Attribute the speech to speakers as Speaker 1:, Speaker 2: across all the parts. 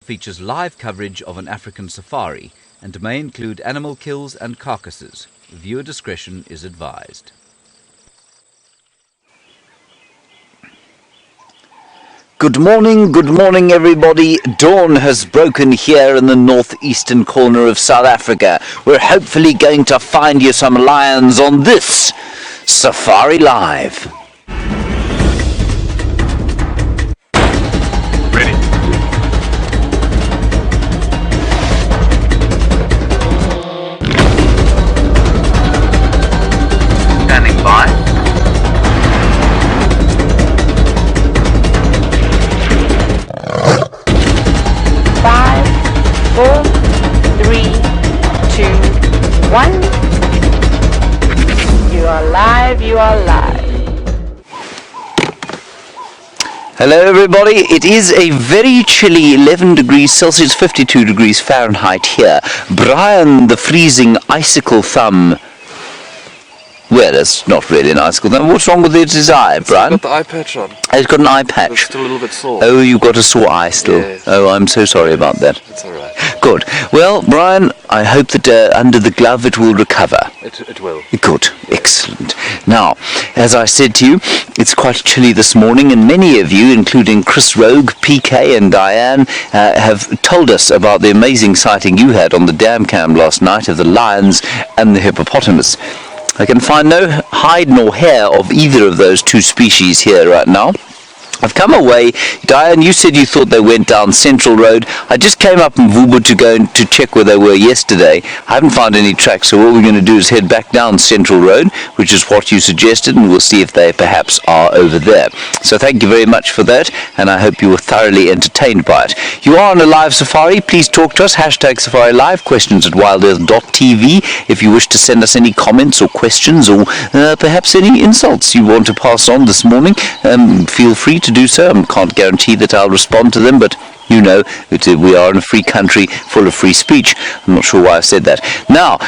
Speaker 1: features live coverage of an African safari and may include animal kills and carcasses. Viewer discretion is advised.
Speaker 2: Good morning everybody. Dawn has broken here in the northeastern corner of South Africa. We're hopefully going to find you some lions on this Safari Live.
Speaker 3: Ready.
Speaker 2: Standing by.
Speaker 4: Five, 4, 3, 2, 1. You are live, you are live.
Speaker 2: Hello everybody, it is a very chilly 11 degrees Celsius, 52 degrees Fahrenheit here. Brian, the freezing icicle thumb. Well, it's not really an icicle thumb. What's wrong with his eye, Brian?
Speaker 3: He's got the eye patch on.
Speaker 2: Oh, he's got an eye patch.
Speaker 3: It's still a little bit sore.
Speaker 2: Oh, you've got a sore eye still.
Speaker 3: Yes.
Speaker 2: Oh, I'm so sorry about that.
Speaker 3: It's alright.
Speaker 2: Good. Well, Brian, I hope that under the glove it will recover.
Speaker 3: It will.
Speaker 2: Good. Excellent. Now, as I said to you, it's quite chilly this morning, and many of you, including Chris Rogue, PK and Diane, have told us about the amazing sighting you had on the dam cam last night of the lions and the hippopotamus. I can find no hide nor hair of either of those two species here right now. I've come away. Diane, you said you thought they went down Central Road. I just came up in Vubu to go to check where they were yesterday. I haven't found any tracks, so what we're going to do is head back down Central Road, which is what you suggested, and we'll see if they perhaps are over there. So thank you very much for that, and I hope you were thoroughly entertained by it. You are on a live safari. Please talk to us. Hashtag Safari Live. Questions at WildEarthTV. If you wish to send us any comments or questions or perhaps any insults you want to pass on this morning, feel free to do so. I can't guarantee that I'll respond to them, but you know that we are in a free country full of free speech. I'm not sure why I said that. Now,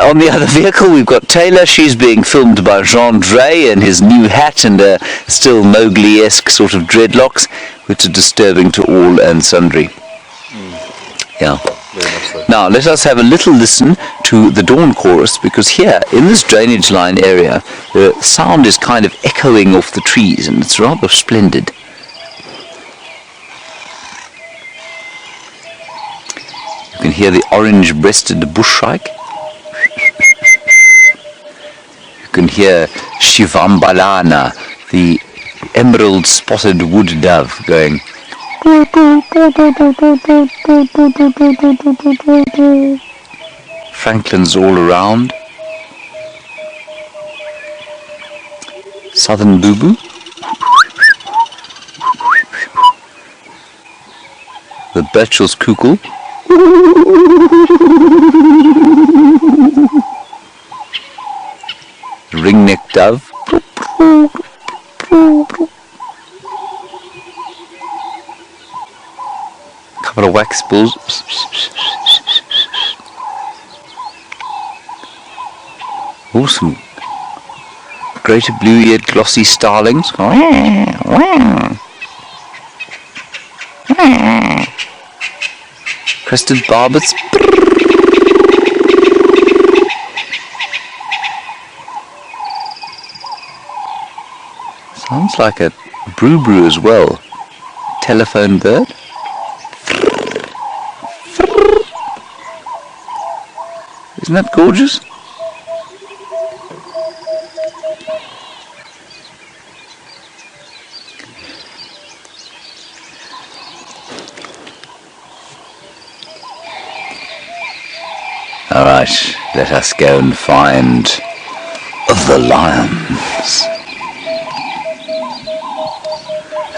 Speaker 2: on the other vehicle, we've got Taylor. She's being filmed by Jean Drey in his new hat and still Mowgli-esque sort of dreadlocks, which are disturbing to all and sundry. Yeah.
Speaker 3: Very much so.
Speaker 2: Now, let us have a little listen to the dawn chorus, because here, in this drainage line area, the sound is kind of echoing off the trees, and it's rather splendid. You can hear the orange-breasted bush shrike. You can hear Shivambalana, the emerald-spotted wood dove, going. Franklin's all around. Southern boo-boo. The Birchel's cuckoo. The ring-necked dove. Couple of wax bulls. Awesome. Greater blue-eared glossy starlings. Crested barbets. Sounds like a brew as well. Telephone bird. Isn't that gorgeous? Alright, let us go and find the lions.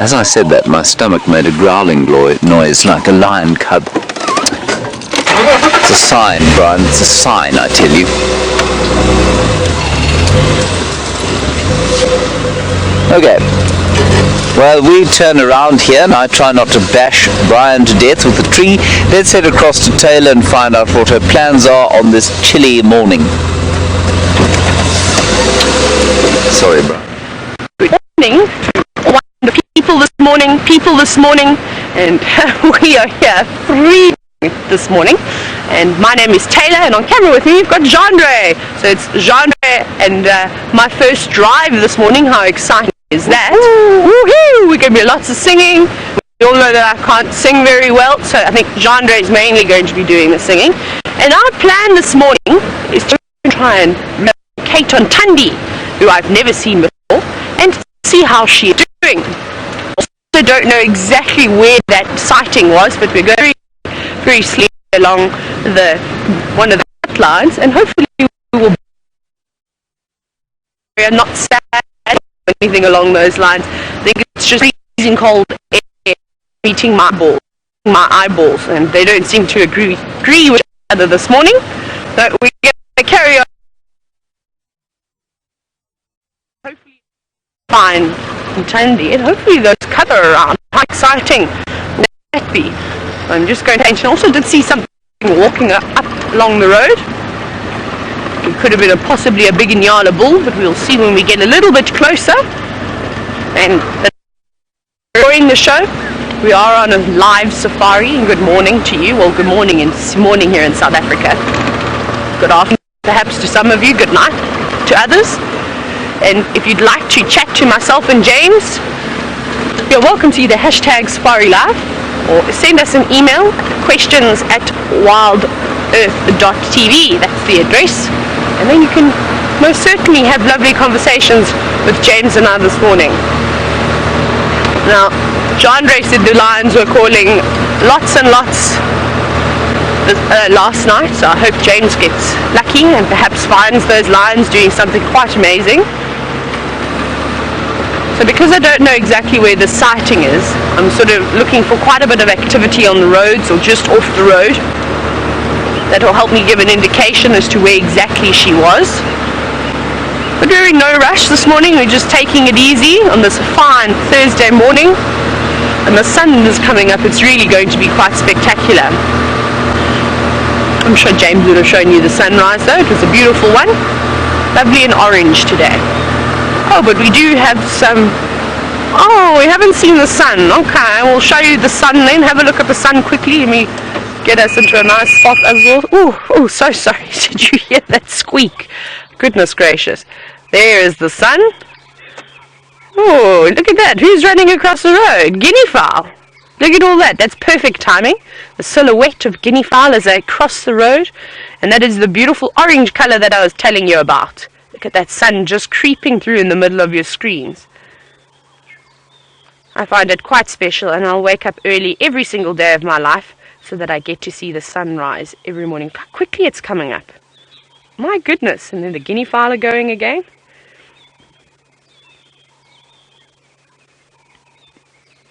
Speaker 2: As I said that, my stomach made a growling noise like a lion cub. It's a sign, Brian, it's a sign, I tell you. Okay. Well, we turn around here, and I try not to bash Brian to death with a tree. Let's head across to Taylor and find out what her plans are on this chilly morning. Sorry, Brian.
Speaker 4: Morning. The people this morning
Speaker 5: and we are here free this morning. And my name is Taylor, and on camera with me we've got Jean-Dre. So it's Jean-Dre and my first drive this morning. How exciting is that? Woohoo! We're going to be lots of singing. We all know that I can't sing very well, so I think Jean-Dre is mainly going to be doing the singing. And our plan this morning is to try and locate on Tundi, who I've never seen before, and see how she is doing. I don't know exactly where that sighting was, but we're going very slowly along one of the lines, and hopefully we are not sad or anything along those lines. I think it's just freezing cold air meeting my eyeballs, and they don't seem to agree with each other this morning. So we're going to carry on. Hopefully find Tundi, and hopefully those cover around. How exciting would that be? I'm just going to change. I also did see something walking up along the road. It could have been possibly a big Inyala bull, but we'll see when we get a little bit closer. And enjoying the show. We are on a live safari, and good morning to you. Well, good morning here in South Africa. Good afternoon perhaps to some of you, good night to others. And if you'd like to chat to myself and James, you're welcome to either hashtag Safari Live or send us an email, questions@WildEarthTV, that's the address. And then you can most certainly have lovely conversations with James and I this morning. Now, Jean-Dre said the lions were calling lots and lots last night, so I hope James gets lucky and perhaps finds those lions doing something quite amazing. So because I don't know exactly where the sighting is, I'm sort of looking for quite a bit of activity on the roads or just off the road. That will help me give an indication as to where exactly she was. But we're in no rush this morning, we're just taking it easy on this fine Thursday morning. And the sun is coming up, it's really going to be quite spectacular. I'm sure James would have shown you the sunrise though, it was a beautiful one. Lovely and orange today. Oh, but we do have some... Oh, we haven't seen the sun. Okay, we'll show you the sun then. Have a look at the sun quickly. Let me get us into a nice spot as well. Oh, so sorry. Did you hear that squeak? Goodness gracious. There is the sun. Oh, look at that. Who's running across the road? Guinea fowl. Look at all that. That's perfect timing. The silhouette of guinea fowl as they cross the road. And that is the beautiful orange color that I was telling you about. Look at that sun just creeping through in the middle of your screens. I find it quite special, and I'll wake up early every single day of my life so that I get to see the sunrise every morning. How quickly it's coming up. My goodness. And then the guinea fowl are going again.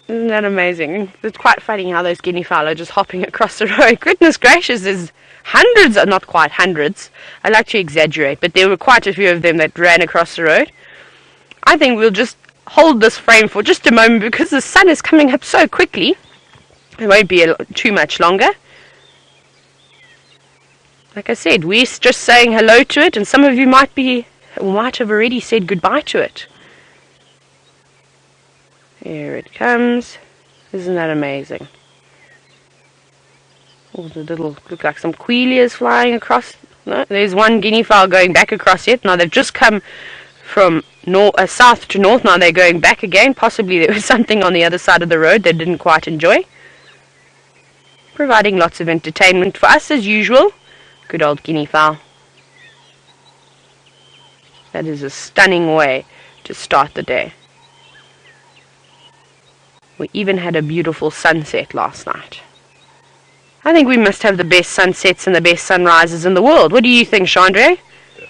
Speaker 5: Isn't that amazing? It's quite funny how those guinea fowl are just hopping across the road. Goodness gracious, there's hundreds, not quite hundreds. I like to exaggerate, but there were quite a few of them that ran across the road. I think we'll just hold this frame for just a moment because the sun is coming up so quickly. It won't be too much longer. Like I said, we're just saying hello to it, and some of you might have already said goodbye to it. Here it comes. Isn't that amazing? Oh, the little, look like some queelias flying across. No, there's one guinea fowl going back across it. Now they've just come from south to north. Now they're going back again. Possibly there was something on the other side of the road they didn't quite enjoy. Providing lots of entertainment for us as usual. Good old guinea fowl. That is a stunning way to start the day. We even had a beautiful sunset last night. I think we must have the best sunsets and the best sunrises in the world. What do you think, Jean-Dre?
Speaker 3: Definitely.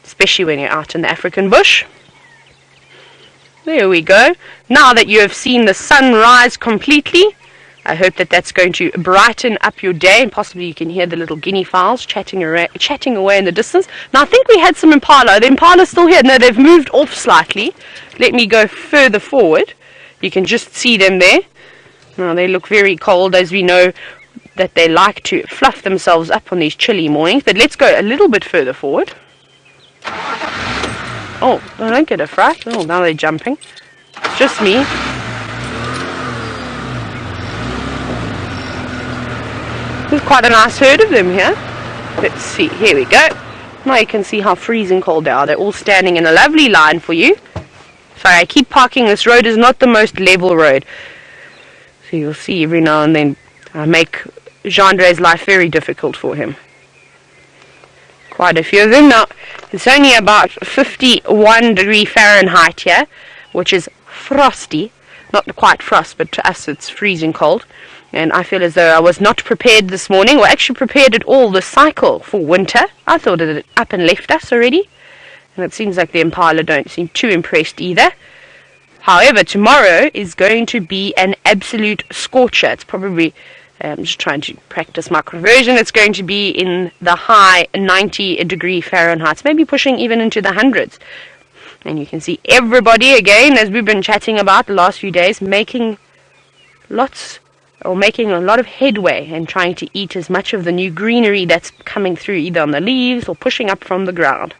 Speaker 5: Especially when you're out in the African bush. There we go. Now that you have seen the sunrise completely, I hope that that's going to brighten up your day, and possibly you can hear the little guinea fowls chatting away in the distance. Now I think we had some Impala. The Impala's still here. No, they've moved off slightly. Let me go further forward. You can just see them there. Now they look very cold, as we know that they like to fluff themselves up on these chilly mornings. But let's go a little bit further forward. Oh, I don't get a fright. Oh, now they're jumping. It's just me. There's quite a nice herd of them here. Let's see, here we go. Now you can see how freezing cold they are. They're all standing in a lovely line for you. Sorry, I keep parking. This road is not the most level road. So you'll see every now and then I make Gendre's life very difficult for him. Quite a few of them. Now, it's only about 51 degrees Fahrenheit here, which is frosty. Not quite frost, but to us it's freezing cold. And I feel as though I was not prepared this morning, or actually prepared at all the cycle for winter. I thought it had up and left us already. And it seems like the Impala don't seem too impressed either. However, tomorrow is going to be an absolute scorcher. It's probably, I'm just trying to practice my conversion, it's going to be in the high 90 degree Fahrenheit, maybe pushing even into the hundreds. And you can see everybody, again, as we've been chatting about the last few days, making a lot of headway and trying to eat as much of the new greenery that's coming through, either on the leaves or pushing up from the ground.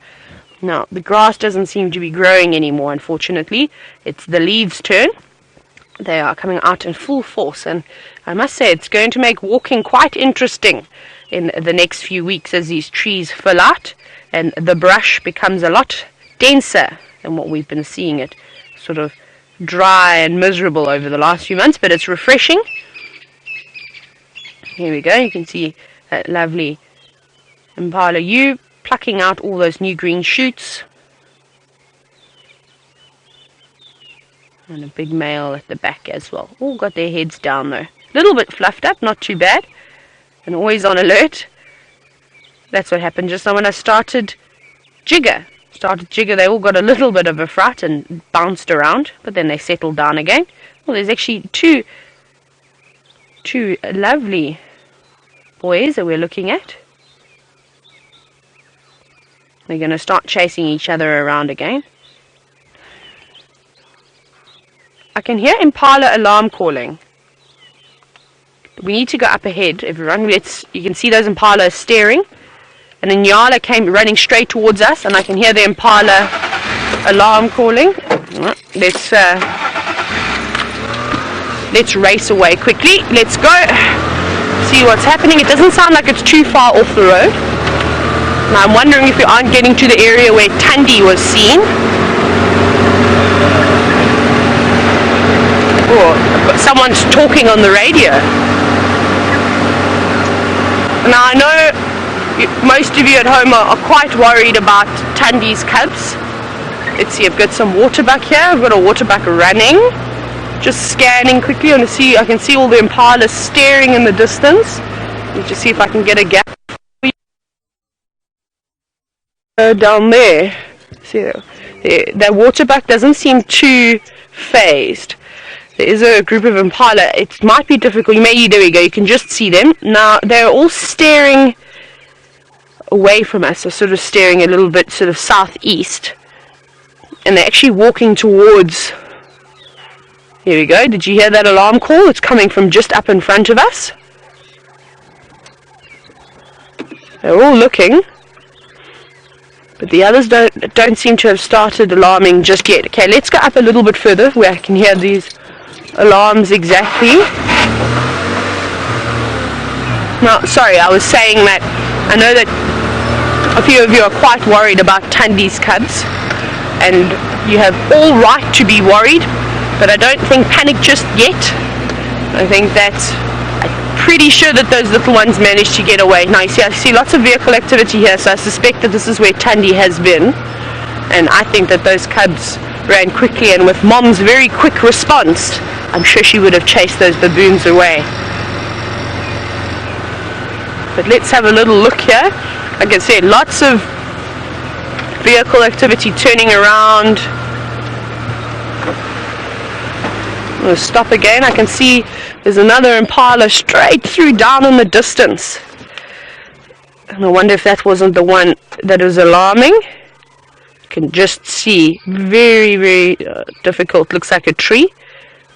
Speaker 5: Now, the grass doesn't seem to be growing anymore, unfortunately. It's the leaves' turn. They are coming out in full force, and I must say it's going to make walking quite interesting in the next few weeks as these trees fill out and the brush becomes a lot denser than what we've been seeing it sort of dry and miserable over the last few months, but it's refreshing. Here we go, you can see that lovely Impala ewe plucking out all those new green shoots. And a big male at the back as well. All got their heads down though. A little bit fluffed up, not too bad. And always on alert. That's what happened just now when I started jigger. They all got a little bit of a fright and bounced around, but then they settled down again. Well, there's actually two lovely boys that we're looking at. They're going to start chasing each other around again. I can hear Impala alarm calling. We need to go up ahead, everyone. You can see those Impalas staring. And then Nyala came running straight towards us, and I can hear the Impala alarm calling. Let's race away quickly. Let's go. See what's happening. It doesn't sound like it's too far off the road. Now I'm wondering if we aren't getting to the area where Thandi was seen. Or someone's talking on the radio. Now I know most of you at home are quite worried about Thandi's cubs. Let's see, I've got some waterbuck here. I've got a waterbuck running. Just scanning quickly. I can see all the Impalas staring in the distance. Let me just see if I can get a gap. Down there, see that waterbuck doesn't seem too phased. There is a group of Impala. It might be difficult. There we go. You can just see them now. They're all staring away from us. They're sort of staring a little bit sort of southeast, and they're actually walking towards. Here we go. Did you hear that alarm call? It's coming from just up in front of us. They're all looking. But the others don't seem to have started alarming just yet. Okay, let's go up a little bit further where I can hear these alarms exactly. Now, sorry, I was saying that I know that a few of you are quite worried about Thandi's cubs, and you have all right to be worried, but I don't think panic just yet. I think that pretty sure that those little ones managed to get away. Now you see, I see lots of vehicle activity here, so I suspect that this is where Thandi has been, and I think that those cubs ran quickly, and with Mom's very quick response, I'm sure she would have chased those baboons away. But let's have a little look here. Like I said, lots of vehicle activity turning around. I'm going to stop again. I can see there's another Impala straight through down in the distance. And I wonder if that wasn't the one that was alarming. You can just see very, very difficult. Looks like a tree.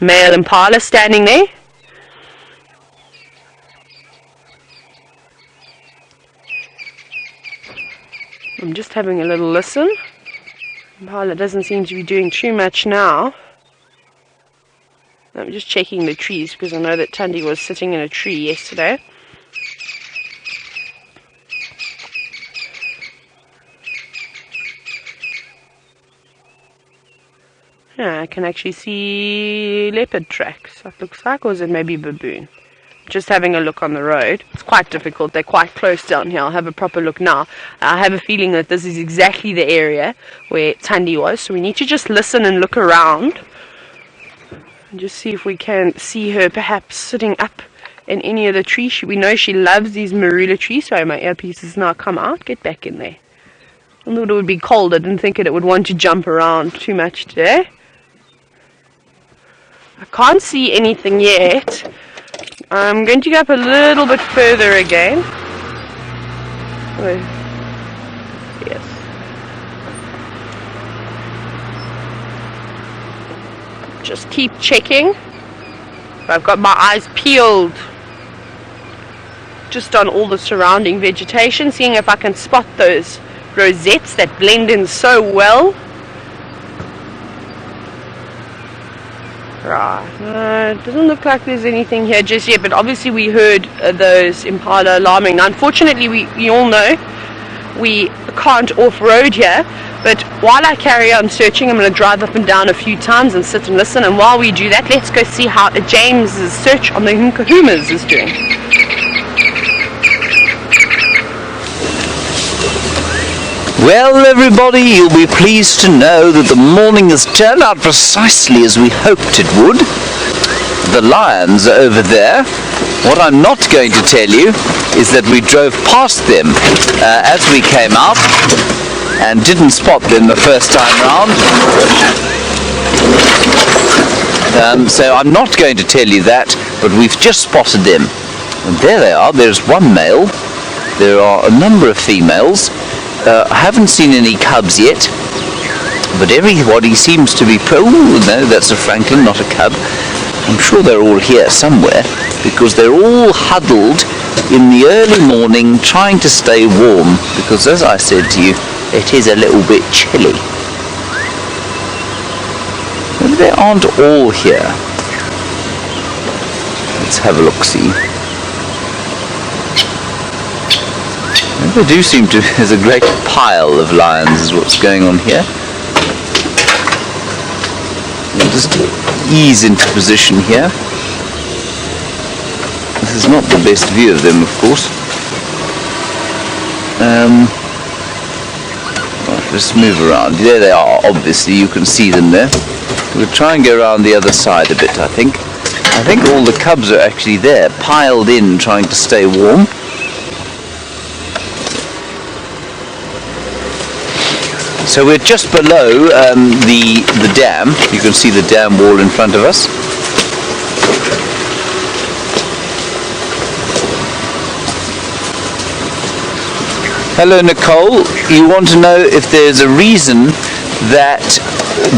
Speaker 5: Male Impala standing there. I'm just having a little listen. Impala doesn't seem to be doing too much now. I'm just checking the trees because I know that Thandi was sitting in a tree yesterday. Yeah, I can actually see leopard tracks, that looks like, or is it maybe baboon? Just having a look on the road. It's quite difficult. They're quite close down here. I'll have a proper look now. I have a feeling that this is exactly the area where Thandi was. So we need to just listen and look around. And just see if we can see her perhaps sitting up in any of the trees. We know she loves these marula trees. Sorry, my earpiece has now come out. Get back in there. I thought it would be cold. I didn't think it would want to jump around too much today. I can't see anything yet. I'm going to go up a little bit further again. Oh, yes. Just keep checking. I've got my eyes peeled just on all the surrounding vegetation, seeing if I can spot those rosettes that blend in so well. Right, no, it doesn't look like there's anything here just yet, but obviously we heard those Impala alarming. Now, unfortunately, we all know we can't off-road here, but while I carry on searching, I'm going to drive up and down a few times and sit and listen, and while we do that, let's go see how James's search on the Nkuhumas is doing.
Speaker 2: Well, everybody, you'll be pleased to know that the morning has turned out precisely as we hoped it would. The lions are over there. What I'm not going to tell you is that we drove past them as we came out and didn't spot them the first time round. So I'm not going to tell you that, but we've just spotted them. And there they are. There's one male. There are a number of females. I haven't seen any cubs yet, but everybody seems to be no, that's a Franklin, not a cub. I'm sure they're all here somewhere, because they're all huddled in the early morning trying to stay warm, because as I said to you, it is a little bit chilly. Maybe they aren't all here. Let's have a look-see. They do seem to, there's a great pile of lions is what's going on here. We'll just ease into position here. This is not the best view of them, of course. Right, let's move around. There they are, obviously, you can see them there. We'll try and go around the other side a bit, I think. I think all the cubs are actually there, piled in, trying to stay warm. So we're just below the dam. You can see the dam wall in front of us. Hello, Nicole. You want to know if there's a reason that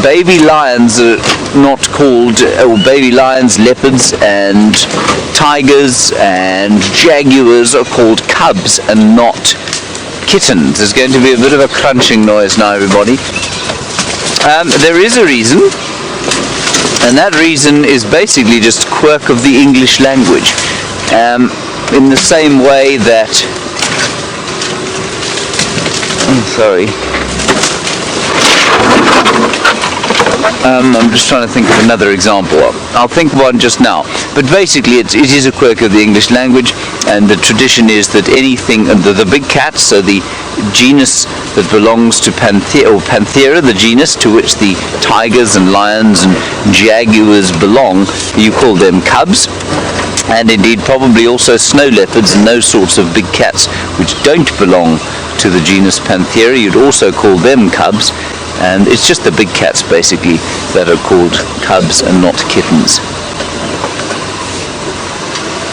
Speaker 2: baby lions are not called, baby lions, leopards and tigers and jaguars are called cubs and not kittens. There's going to be a bit of a crunching noise now, everybody. There is a reason, and that reason is basically just a quirk of the English language. In the same way that... I'm just trying to think of another example. I'll think of one just now. But basically it is a quirk of the English language, and the tradition is that anything, the big cats, so the genus that belongs to Panthera, the genus to which the tigers and lions and jaguars belong, you call them cubs. And indeed probably also snow leopards and those sorts of big cats which don't belong to the genus Panthera, you'd also call them cubs. And it's just the big cats basically that are called cubs and not kittens.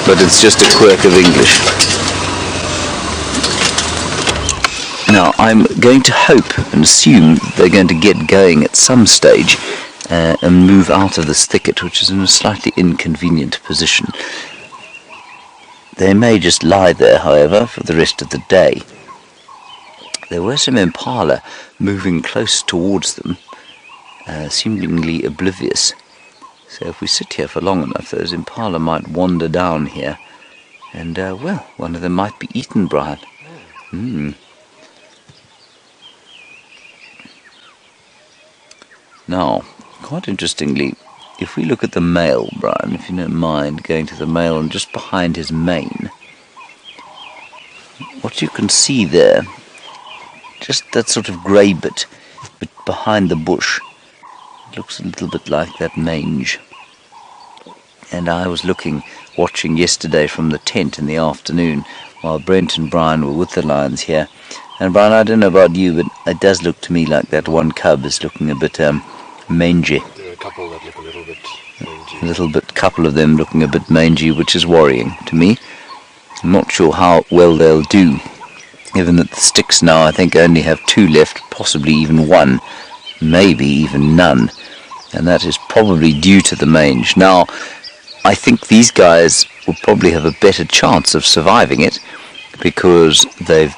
Speaker 2: But it's just a quirk of English. Now I'm going to hope and assume they're going to get going at some stage and move out of this thicket, which is in a slightly inconvenient position. They may just lie there, however, for the rest of the day. There were some Impala moving close towards them, seemingly oblivious. So if we sit here for long enough, those Impala might wander down here, and, well, one of them might be eaten, Brian. Now, quite interestingly, if we look at the male, Brian, if you don't mind going to the male and just behind his mane, what you can see there, just that sort of grey bit behind the bush, it looks a little bit like that mange. And I was watching yesterday from the tent in the afternoon while Brent and Brian were with the lions here. And Brian, I don't know about you, but it does look to me like that one cub is looking a bit mangy.
Speaker 3: There are a couple that look a little bit mangy.
Speaker 2: Couple of them looking a bit mangy, which is worrying to me. I'm not sure how well they'll do, given that the sticks now I think only have 2 left, possibly even 1, maybe even none, and that is probably due to the mange. Now, I think these guys will probably have a better chance of surviving it because they've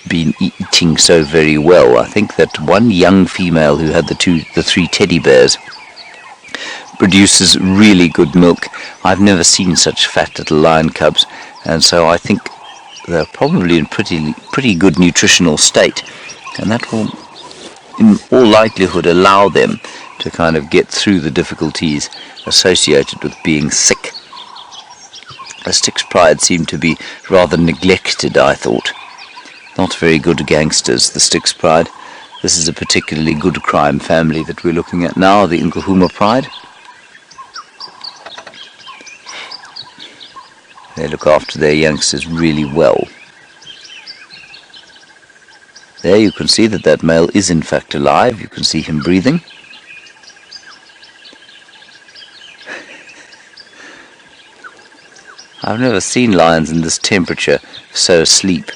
Speaker 2: been eating so very well. I think that one young female who had the 3 teddy bears produces really good milk. I've never seen such fat little lion cubs, and so I think they're probably in pretty good nutritional state, and that will in all likelihood allow them to kind of get through the difficulties associated with being sick. The Styx Pride seemed to be rather neglected, I thought. Not very good gangsters, the Styx Pride. This is a particularly good crime family that we're looking at now, the Nkuhuma Pride. They look after their youngsters really well. There you can see that male is in fact alive. You can see him breathing. I've never seen lions in this temperature so asleep.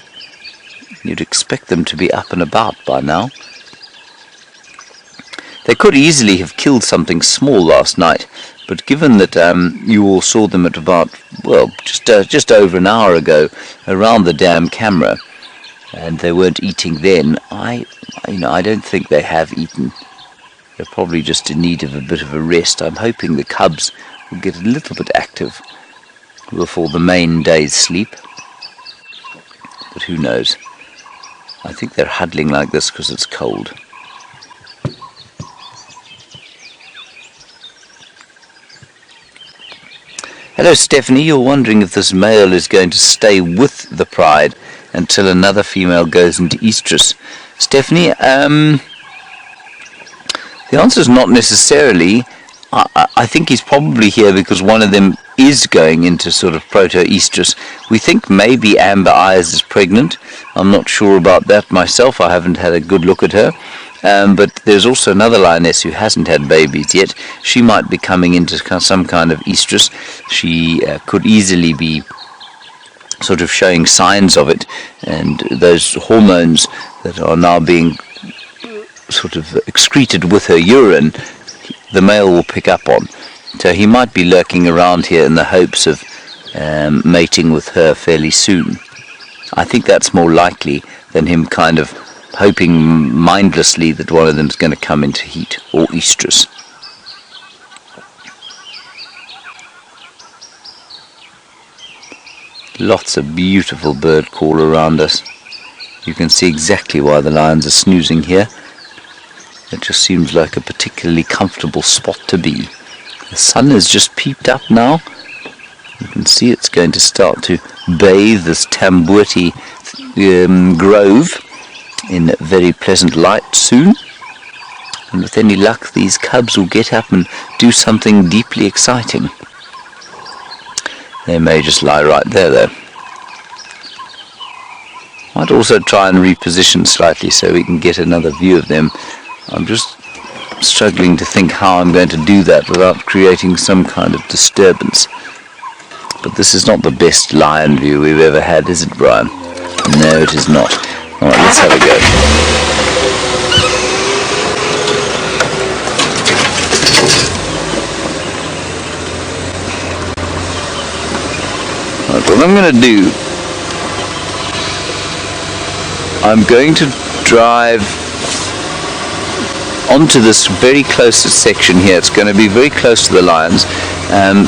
Speaker 2: You'd expect them to be up and about by now. They could easily have killed something small last night, but given that you all saw them at about, well, just over an hour ago around the damn camera, and they weren't eating then, I don't think they have eaten. They're probably just in need of a bit of a rest. I'm hoping the cubs will get a little bit active before the main day's sleep, but who knows. I think they're huddling like this because it's cold. Hello Stephanie, you're wondering if this male is going to stay with the pride until another female goes into estrus. Stephanie, the answer is not necessarily. I think he's probably here because one of them is going into sort of proto-estrus. We think maybe Amber Eyes is pregnant. I'm not sure about that myself. I haven't had a good look at her. But there's also another lioness who hasn't had babies yet. She might be coming into some kind of estrus. She could easily be sort of showing signs of it, and those hormones that are now being sort of excreted with her urine, the male will pick up on. So he might be lurking around here in the hopes of mating with her fairly soon. I think that's more likely than him kind of hoping mindlessly that one of them is going to come into heat or estrus. Lots of beautiful bird call around us. You can see exactly why the lions are snoozing here. It just seems like a particularly comfortable spot to be. The sun has just peeped up now. You can see it's going to start to bathe this Tambuti grove in very pleasant light soon. And with any luck, these cubs will get up and do something deeply exciting. They may just lie right there though. Might also try and reposition slightly so we can get another view of them. I'm just struggling to think how I'm going to do that without creating some kind of disturbance. But this is not the best lion view we've ever had, is it, Brian? No, it is not. Alright, let's have a go. Right, what I'm going to do, I'm going to drive onto this very close section here. It's going to be very close to the lions,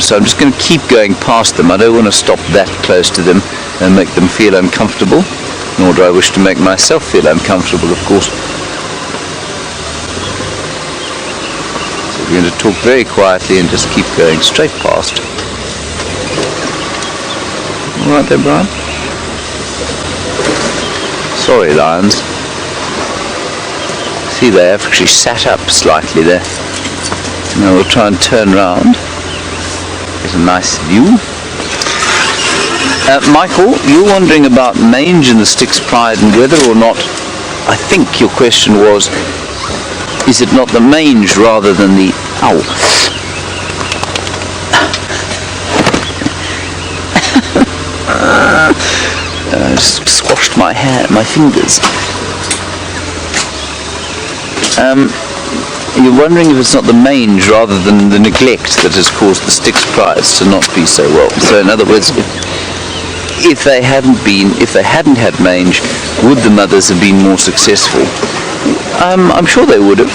Speaker 2: so I'm just going to keep going past them. I don't want to stop that close to them and make them feel uncomfortable, nor do I wish to make myself feel uncomfortable, of course. So We're going to talk very quietly and just keep going straight past. All right there, Brian? Sorry, lions. See, they have actually sat up slightly there. Now we'll try and turn round. There's a nice view. Michael, you're wondering about mange in the Styx Pride and whether or not, I think your question was, is it not the mange rather than the... Ow. I just squashed my fingers. You're wondering if it's not the mange rather than the neglect that has caused the Styx Prides to not be so well. So in other words, if they hadn't had mange, would the mothers have been more successful? I'm sure they would have.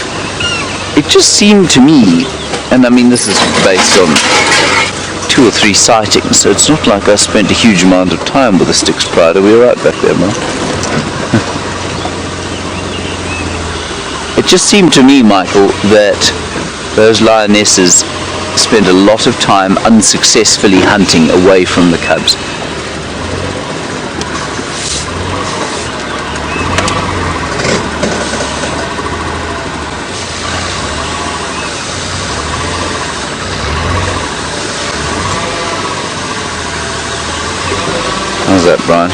Speaker 2: It just seemed to me, and I mean this is based on 2 or 3 sightings, so it's not like I spent a huge amount of time with the Styx Pride. Are we alright back there, Mark? It just seemed to me, Michael, that those lionesses spent a lot of time unsuccessfully hunting away from the cubs. How's that, Brian?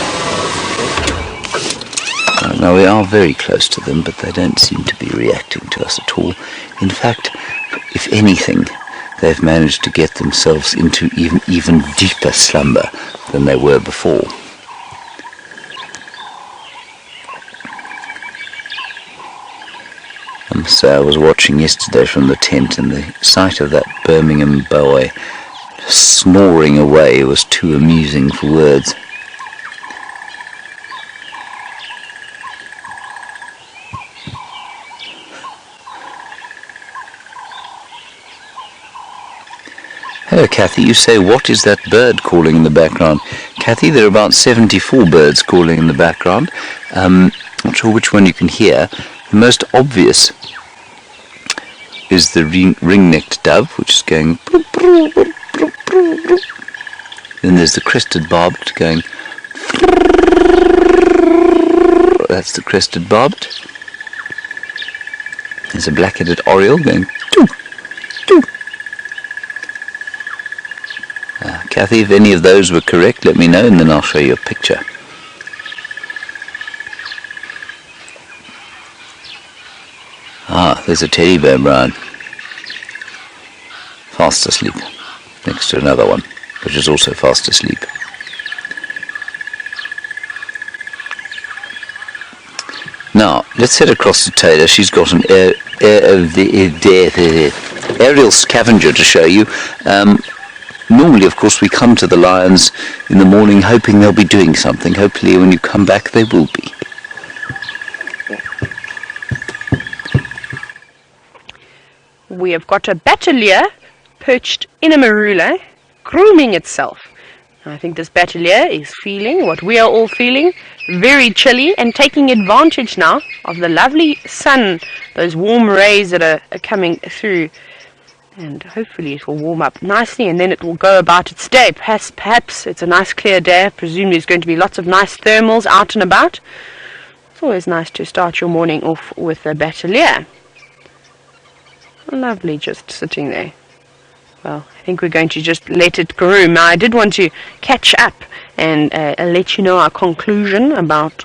Speaker 2: Now we are very close to them, but they don't seem to be reacting to us at all. In fact, if anything, they've managed to get themselves into even deeper slumber than they were before. So I was watching yesterday from the tent, and the sight of that Birmingham boy snoring away was too amusing for words. Hello, Kathy. You say, what is that bird calling in the background? Kathy, there are about 74 birds calling in the background. Not sure which one you can hear. The most obvious is the ring-necked dove, which is going... Then there's the crested barbet going... That's the crested barbet. There's a black-headed oriole going... Kathy, if any of those were correct, let me know, and then I'll show you a picture. Ah, there's a teddy bear, Brian. Fast asleep. Next to another one, which is also fast asleep. Now, let's head across to Taylor. She's got an aerial scavenger to show you. Normally, of course, we come to the lions in the morning hoping they'll be doing something. Hopefully, when you come back, they will be.
Speaker 5: We have got a Bateleur perched in a marula, grooming itself. I think this Bateleur is feeling what we are all feeling, very chilly, and taking advantage now of the lovely sun, those warm rays that are coming through. And hopefully it will warm up nicely, and then it will go about its day. Perhaps it's a nice clear day. Presumably there's going to be lots of nice thermals out and about. It's always nice to start your morning off with a Bateleur. Lovely, just sitting there. Well, I think we're going to just let it groom. Now, I did want to catch up and let you know our conclusion about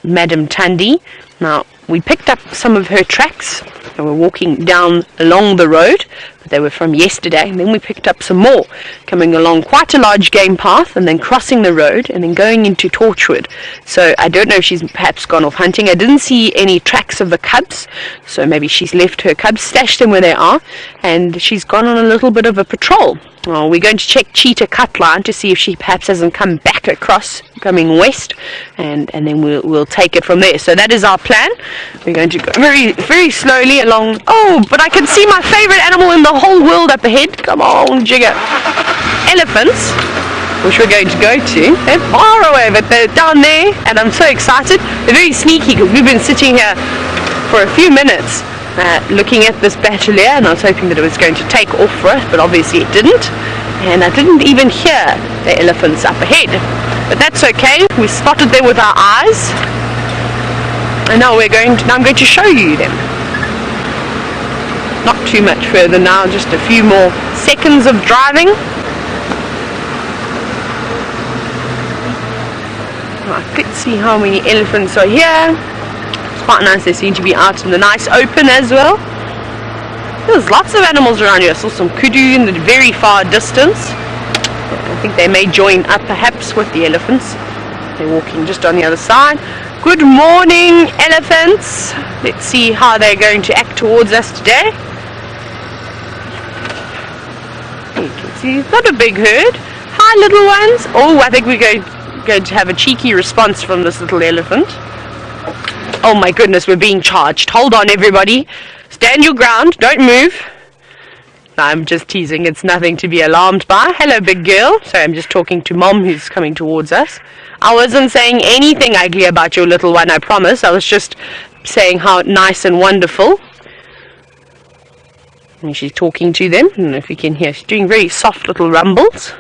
Speaker 5: Madam Thandi. Now, we picked up some of her tracks, and we're walking down along the road, but they were from yesterday, and then we picked up some more, coming along quite a large game path, and then crossing the road, and then going into Torchwood. So I don't know if she's perhaps gone off hunting. I didn't see any tracks of the cubs, so maybe she's left her cubs, stashed them where they are, and she's gone on a little bit of a patrol. Well, we're going to check Cheetah Cutline to see if she perhaps hasn't come back across, coming west, and then we'll take it from there. So that is our plan. We're going to go very, very slowly along. Oh, but I can see my favorite animal in the whole world up ahead. Come on, Jigger. Elephants, which we're going to go to. They're far away, but they're down there, and I'm so excited. They're very sneaky because we've been sitting here for a few minutes, looking at this Bateleur, and I was hoping that it was going to take off for us, but obviously it didn't. And I didn't even hear the elephants up ahead. But that's okay. We spotted them with our eyes. And now I'm going to show you them. Not too much further now, just a few more seconds of driving. Let's see how many elephants are here. It's quite nice, they seem to be out in the nice open as well. There's lots of animals around here. I saw some kudu in the very far distance. I think they may join up perhaps with the elephants. They're walking just on the other side. Good morning, elephants. Let's see how they're going to act towards us today. You can see it's not a big herd. Hi, little ones. Oh, I think we're going to have a cheeky response from this little elephant. Oh my goodness, we're being charged. Hold on, everybody. Stand your ground. Don't move. No, I'm just teasing. It's nothing to be alarmed by. Hello, big girl. Sorry, I'm just talking to Mom, who's coming towards us. I wasn't saying anything ugly about your little one, I promise. I was just saying how nice and wonderful. And she's talking to them. I don't know if you can hear. She's doing very soft little rumbles.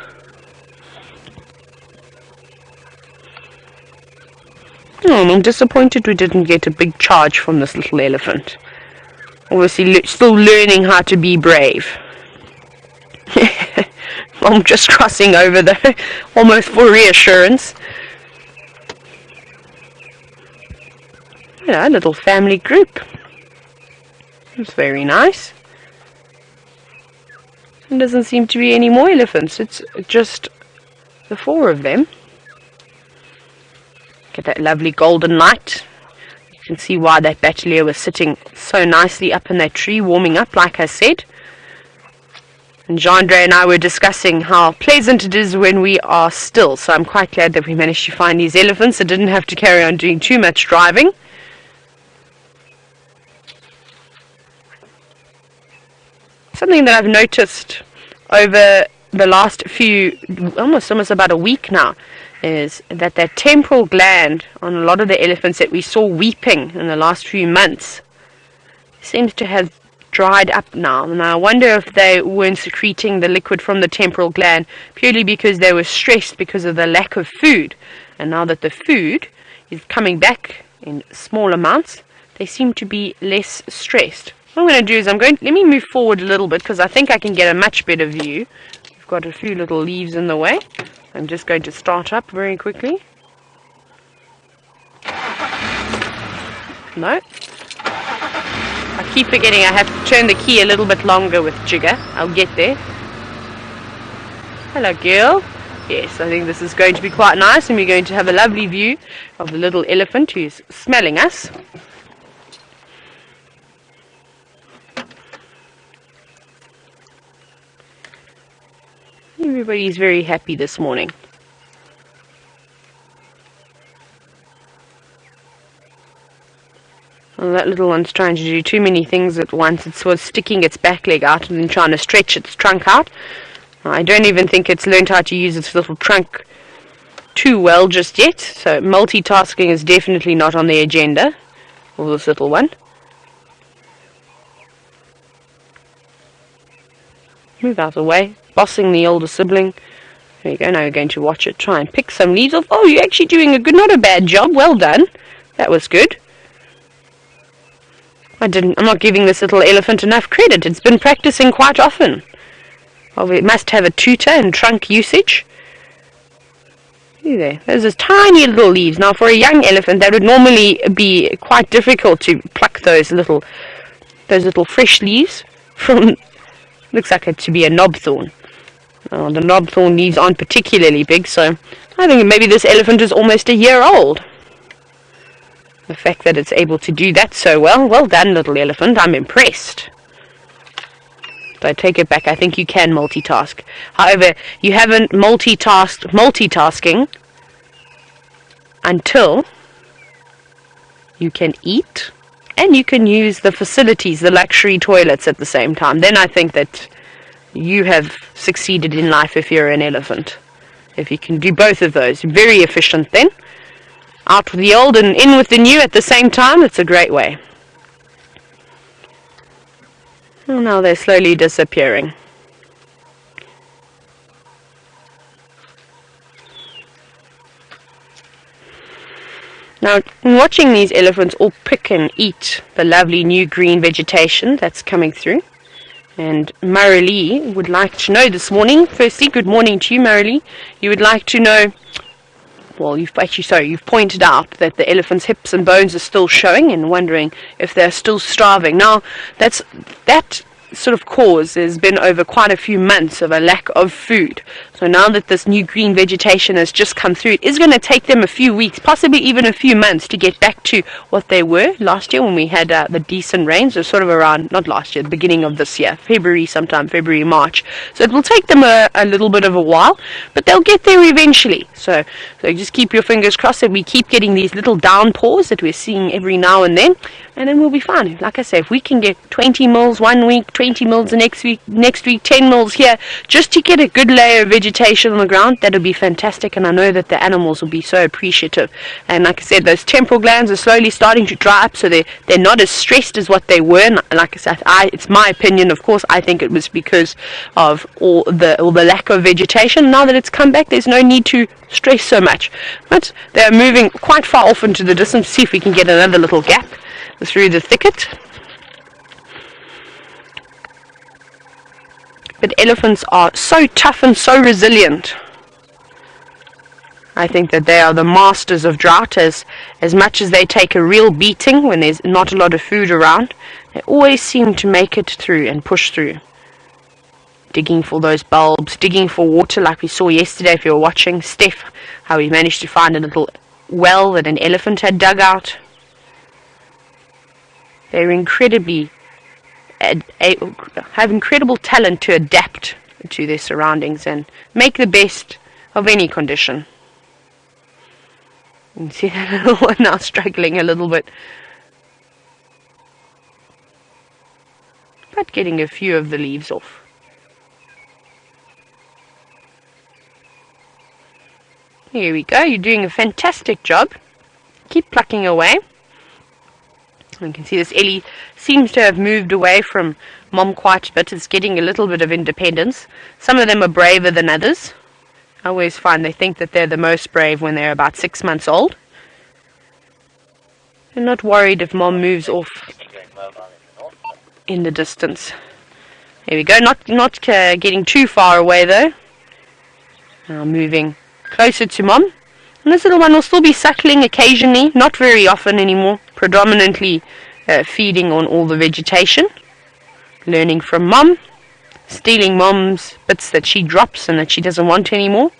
Speaker 5: Oh, I'm disappointed we didn't get a big charge from this little elephant. Obviously still learning how to be brave. I'm just crossing over there, almost for reassurance. Yeah, a little family group. It's very nice. There doesn't seem to be any more elephants. It's just the four of them. Look at that lovely golden light. You can see why that Bateleur was sitting so nicely up in that tree, warming up, like I said. And Jeandre and I were discussing how pleasant it is when we are still. So I'm quite glad that we managed to find these elephants. I didn't have to carry on doing too much driving. Something that I've noticed over the last few, almost about a week now, is that temporal gland on a lot of the elephants that we saw weeping in the last few months seems to have dried up now. And I wonder if they weren't secreting the liquid from the temporal gland purely because they were stressed because of the lack of food. And now that the food is coming back in small amounts, they seem to be less stressed. What I'm going to do is let me move forward a little bit because I think I can get a much better view. We've got a few little leaves in the way. I'm just going to start up very quickly. No. I keep forgetting I have to turn the key a little bit longer with Jigger. I'll get there. Hello, girl. Yes, I think this is going to be quite nice, and we're going to have a lovely view of the little elephant who's smelling us. Everybody's very happy this morning. Well, that little one's trying to do too many things at once. It was sticking its back leg out and then trying to stretch its trunk out. I don't even think it's learned how to use its little trunk too well just yet. So multitasking is definitely not on the agenda for this little one. Move out of the way. Bossing the older sibling. There you go. Now we're going to watch it try and pick some leaves off. Oh, you're actually doing not a bad job. Well done. That was good. I'm not giving this little elephant enough credit. It's been practicing quite often. Well, it must have a tutor and trunk usage. See there. Those are tiny little leaves. Now, for a young elephant, that would normally be quite difficult to pluck those little fresh leaves from. Looks like it to be a knobthorn. The knobthorn leaves aren't particularly big, so I think maybe this elephant is almost a year old. The fact that it's able to do that so well done, little elephant. I'm impressed. So I take it back. I think you can multitask. However, you haven't multitasking until you can eat and you can use the facilities, the luxury toilets at the same time. Then I think that you have succeeded in life if you're an elephant. If you can do both of those. Very efficient then. Out with the old and in with the new at the same time. It's a great way. And now they're slowly disappearing. Now, in watching these elephants all pick and eat the lovely new green vegetation that's coming through, and Marilee would like to know this morning, firstly, good morning to you, Marilee. You would like to know, well, you've pointed out that the elephant's hips and bones are still showing and wondering if they're still starving. Now, that sort of cause has been over quite a few months of a lack of food. So now that this new green vegetation has just come through, it is going to take them a few weeks, possibly even a few months, to get back to what they were last year when we had the decent rains. Or sort of around, not last year, the beginning of this year, February, March. So it will take them a little bit of a while, but they'll get there eventually. So just keep your fingers crossed that we keep getting these little downpours that we're seeing every now and then we'll be fine. Like I say, if we can get 20 mils one week, 20 mils the next week, 10 mils here, just to get a good layer of vegetation on the ground, that'll be fantastic. And I know that the animals will be so appreciative. And like I said, those temporal glands are slowly starting to dry up, so they're not as stressed as what they were. And like I said, it's my opinion, of course. I think it was because of all the lack of vegetation. Now that it's come back, there's no need to stress so much. But they're moving quite far off into the distance. See if we can get another little gap through the thicket. But elephants are so tough and so resilient. I think that they are the masters of drought. As much as they take a real beating when there's not a lot of food around, they always seem to make it through and push through. Digging for those bulbs, digging for water, like we saw yesterday if you were watching Steph, how he managed to find a little well that an elephant had dug out. They're have incredible talent to adapt to their surroundings and make the best of any condition. You can see that little one now struggling a little bit, but getting a few of the leaves off. Here we go. You're doing a fantastic job. Keep plucking away. You can see this Ellie seems to have moved away from Mom quite a bit. It's getting a little bit of independence. Some of them are braver than others. I always find they think that they're the most brave when they're about 6 months old. They're not worried if Mom moves off in the distance. There we go. Not getting too far away though. Now moving closer to Mom. And this little one will still be suckling occasionally, not very often anymore, predominantly feeding on all the vegetation, learning from Mom, stealing Mom's bits that she drops and that she doesn't want anymore.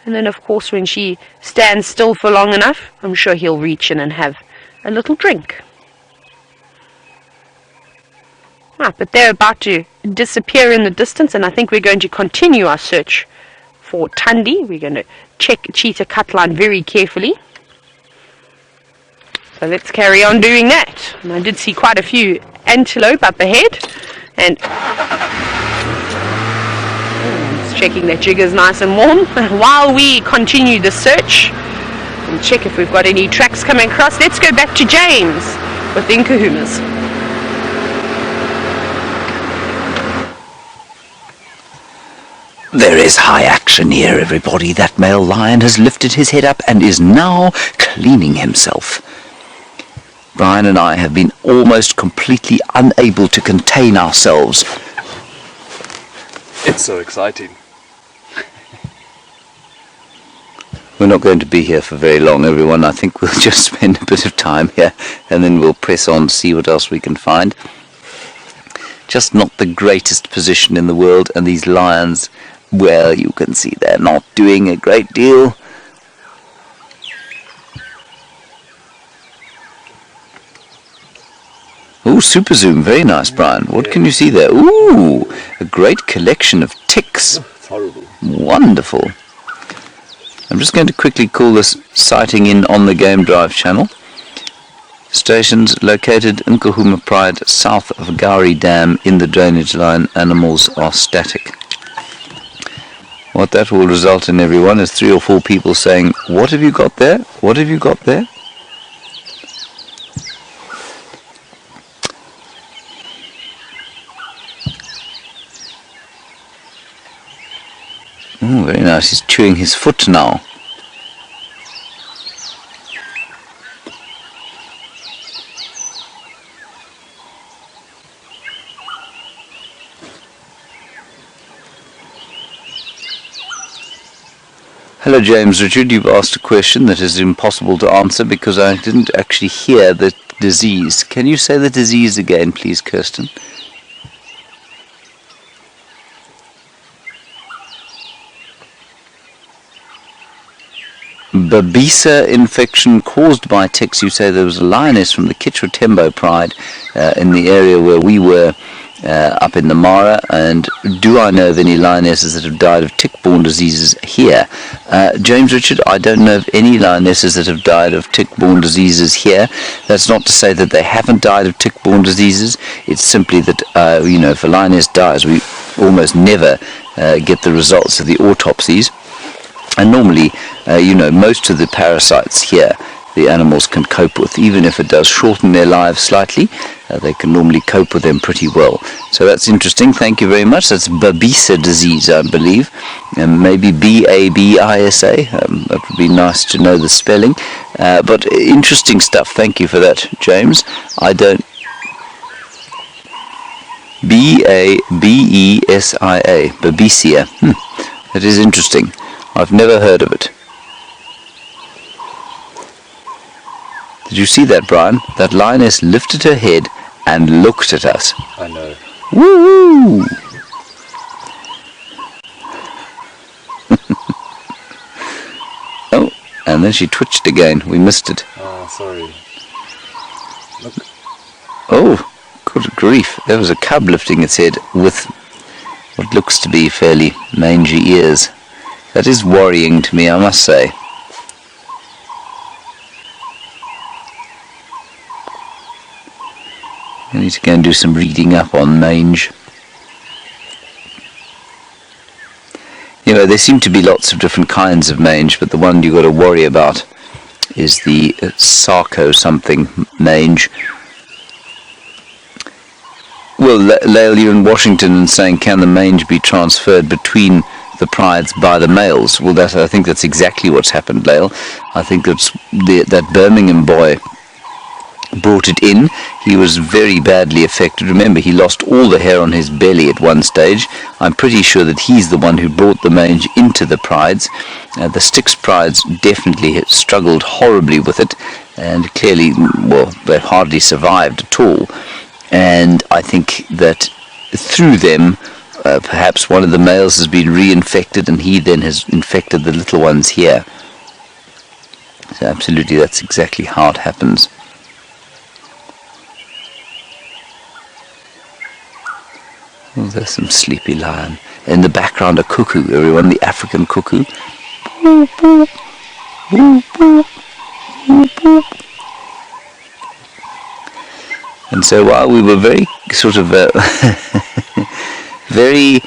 Speaker 5: And then, of course, when she stands still for long enough, I'm sure he'll reach in and have a little drink. Right, but they're about to disappear in the distance, and I think we're going to continue our search for Tundi. We're going to check Cheetah cut line very carefully. So let's carry on doing that. And I did see quite a few antelope up ahead, and just checking that jigger's nice and warm. While we continue the search and check if we've got any tracks coming across, let's go back to James with the Nkuhumas.
Speaker 2: There is high action here, everybody. That male lion has lifted his head up and is now cleaning himself. Brian and I have been almost completely unable to contain ourselves.
Speaker 3: It's so exciting.
Speaker 2: We're not going to be here for very long, everyone. I think we'll just spend a bit of time here and then we'll press on to see what else we can find. Just not the greatest position in the world, and these lions, well, you can see they're not doing a great deal. Ooh, super zoom, very nice, Brian. What can you see there? Ooh, a great collection of ticks.
Speaker 3: It's horrible.
Speaker 2: Wonderful. I'm just going to quickly call this sighting in on the Game Drive channel. Stations located in Nkuhuma Pride, south of Gari Dam, in the drainage line. Animals are static. What that will result in, everyone, is 3 or 4 people saying, "What have you got there? What have you got there?" Oh, very nice. He's chewing his foot now. Hello James Richard, you've asked a question that is impossible to answer because I didn't actually hear the disease. Can you say the disease again please, Kirsten? Babisa infection caused by ticks. You say there was a lioness from the Kichwatembo Pride in the area where we were up in the Mara, and do I know of any lionesses that have died of tick-borne diseases here? James Richard, I don't know of any lionesses that have died of tick-borne diseases here. That's not to say that they haven't died of tick-borne diseases. It's simply that, if a lioness dies, we almost never get the results of the autopsies. And normally, most of the parasites here, the animals can cope with. Even if it does shorten their lives slightly, they can normally cope with them pretty well. So that's interesting. Thank you very much. That's Babisa disease, I believe. And maybe Babisa. That would be nice to know the spelling. But interesting stuff. Thank you for that, James. I don't... Babesa. Babisia. That is interesting. I've never heard of it. Did you see that, Brian? That lioness lifted her head and looked at us.
Speaker 3: I know.
Speaker 2: Woo! Oh, and then she twitched again. We missed it.
Speaker 3: Oh, sorry. Look.
Speaker 2: Oh, good grief. There was a cub lifting its head with what looks to be fairly mangy ears. That is worrying to me, I must say. I need to go and do some reading up on mange. There seem to be lots of different kinds of mange, but the one you've got to worry about is the Sarco something mange. Well, Lael, you're in Washington and saying, can the mange be transferred between the prides by the males? Well, I think that's exactly what's happened, Lael. I think that Birmingham boy brought it in. He was very badly affected. Remember, he lost all the hair on his belly at one stage. I'm pretty sure that he's the one who brought the mange into the prides. The Styx prides definitely struggled horribly with it, and clearly, they hardly survived at all. And I think that through them, perhaps one of the males has been reinfected, and he then has infected the little ones here. So absolutely, that's exactly how it happens. Oh, there's some sleepy lion. In the background, a cuckoo, everyone, the African cuckoo. And so while we were very sort of, very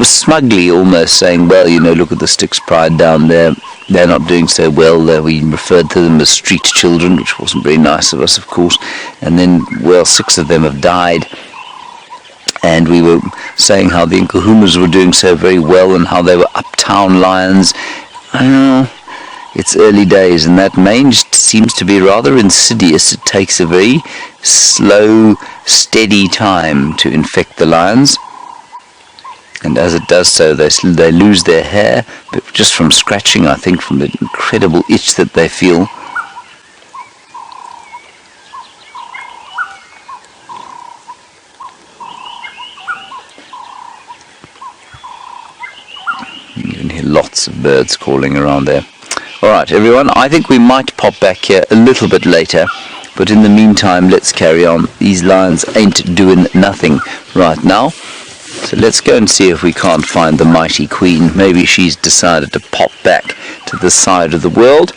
Speaker 2: smugly almost saying, well, look at the Styx pride down there, they're not doing so well. We referred to them as street children, which wasn't very nice of us, of course. And then, 6 of them have died. And we were saying how the Nkuhumas were doing so very well and how they were uptown lions. It's early days, and that mange seems to be rather insidious. It takes a very slow, steady time to infect the lions. And as it does so, they lose their hair, but just from scratching, I think, from the incredible itch that they feel. You can hear lots of birds calling around there. Alright everyone, I think we might pop back here a little bit later, but in the meantime let's carry on. These lions ain't doing nothing right now, so let's go and see if we can't find the mighty queen. Maybe she's decided to pop back to this side of the world.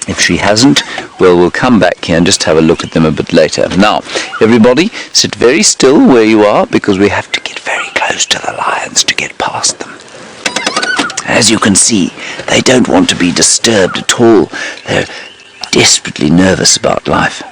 Speaker 2: If she hasn't, well, we'll come back here and just have a look at them a bit later. Now, everybody, sit very still where you are, because we have to get very close to the lions to get past them. As you can see, they don't want to be disturbed at all. They're desperately nervous about life.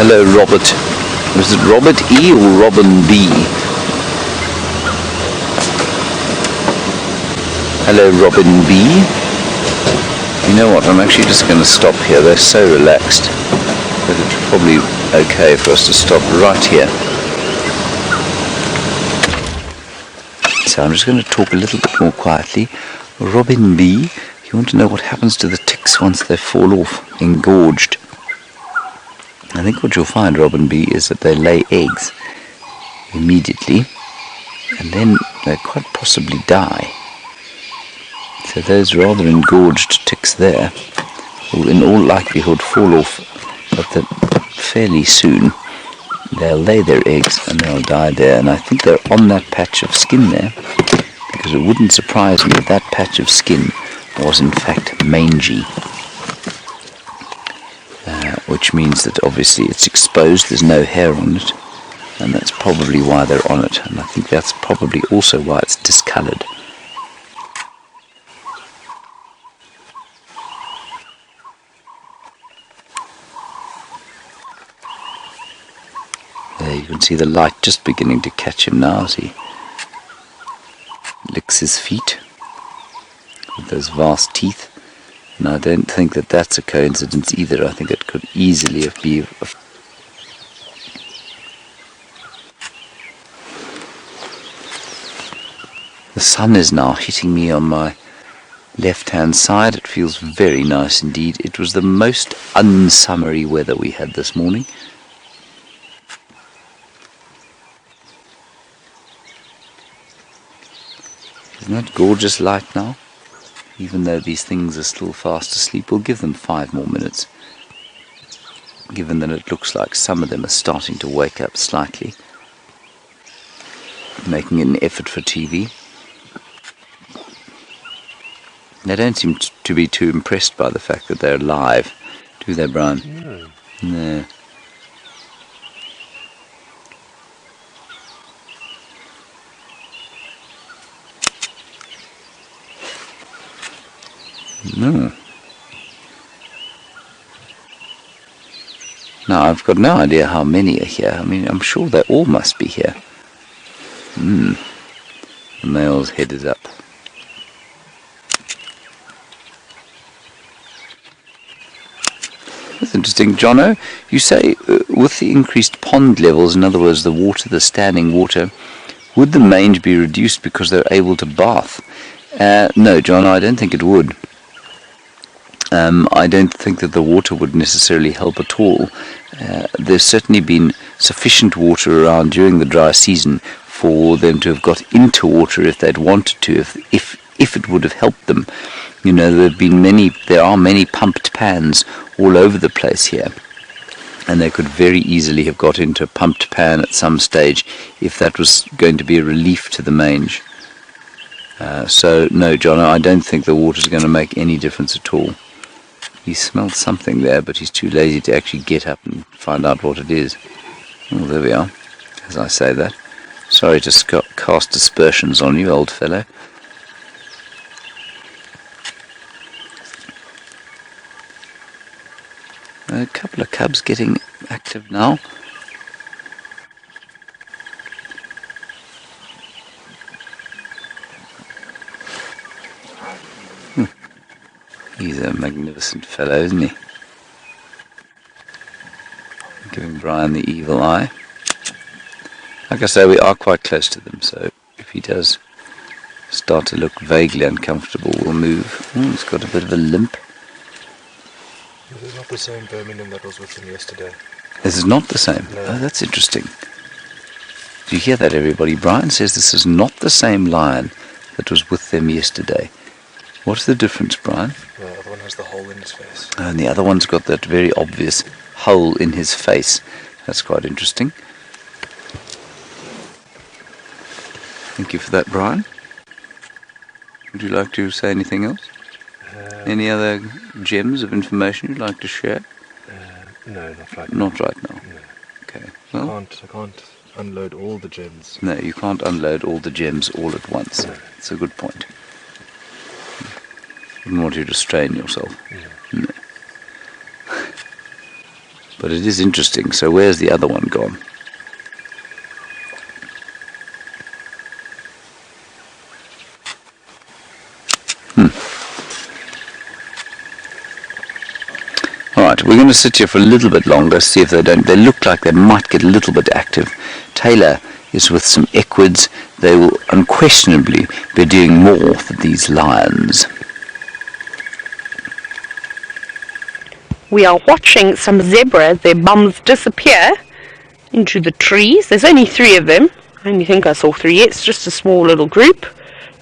Speaker 2: Hello, Robert. Was it Robert E or Robin B? Hello, Robin B. You know what, I'm actually just going to stop here. They're so relaxed that it's probably okay for us to stop right here. So I'm just going to talk a little bit more quietly. Robin B, you want to know what happens to the ticks once they fall off, engorged. I think what you'll find, Robin B, is that they lay eggs immediately and then they quite possibly die. So those rather engorged ticks there will in all likelihood fall off fairly soon. They'll lay their eggs and they'll die there, and I think they're on that patch of skin there, because it wouldn't surprise me if that patch of skin was in fact mangy, which means that obviously it's exposed, there's no hair on it, and that's probably why they're on it, and I think that's probably also why it's discoloured. There you can see the light just beginning to catch him now as he licks his feet with those vast teeth. And I don't think that that's a coincidence either. I think it could easily be the sun is now hitting me on my left hand side. It feels very nice indeed. It was the most unsummery weather we had this morning. Isn't that gorgeous light now? Even though these things are still fast asleep, we'll give them 5 more minutes, given that it looks like some of them are starting to wake up slightly, making an effort for TV. They don't seem to be too impressed by the fact that they're alive, do they, Brian?
Speaker 3: No.
Speaker 2: No. No. Now, I've got no idea how many are here. I mean, I'm sure they all must be here. The male's head is up. That's interesting, Jono. You say with the increased pond levels, in other words, the water, the standing water, would the mange be reduced because they're able to bath? No, John, I don't think it would. I don't think that the water would necessarily help at all. There's certainly been sufficient water around during the dry season for them to have got into water if they'd wanted to, if it would have helped them. You know, there are many pumped pans all over the place here, and they could very easily have got into a pumped pan at some stage if that was going to be a relief to the mange. So no, John, I don't think the water's going to make any difference at all. He smelled something there, but he's too lazy to actually get up and find out what it is. Oh, there we are, as I say that. Sorry to cast aspersions on you, old fellow. A couple of cubs getting active now. He's a magnificent fellow, isn't he? Giving Brian the evil eye. Like I say, we are quite close to them, so if he does start to look vaguely uncomfortable, we'll move. Oh, he's got a bit of a limp.
Speaker 3: This is not the same Birmingham that was with him yesterday.
Speaker 2: This is not the same?
Speaker 3: No.
Speaker 2: Oh, that's interesting. Do you hear that, everybody? Brian says this is not the same lion that was with them yesterday. What's the difference, Brian?
Speaker 3: The other one has the hole in his face.
Speaker 2: And the other one's got that very obvious hole in his face. That's quite interesting. Thank you for that, Brian. Would you like to say anything else? Any other gems of information you'd like to share?
Speaker 3: No, not right now.
Speaker 2: Not right now.
Speaker 3: No.
Speaker 2: Okay. Well,
Speaker 3: I can't unload all the gems.
Speaker 2: No, you can't unload all the gems all at once.
Speaker 3: No.
Speaker 2: It's a good point. Wouldn't want you to strain yourself.
Speaker 3: No.
Speaker 2: No. But it is interesting. So where's the other one gone? Alright, we're going to sit here for a little bit longer, see if they look like they might get a little bit active. Taylor is with some equids. They will unquestionably be doing more than these lions.
Speaker 5: We are watching some zebra, their bums disappear into the trees. There's only 3 of them. I only think I saw 3. It's just a small little group.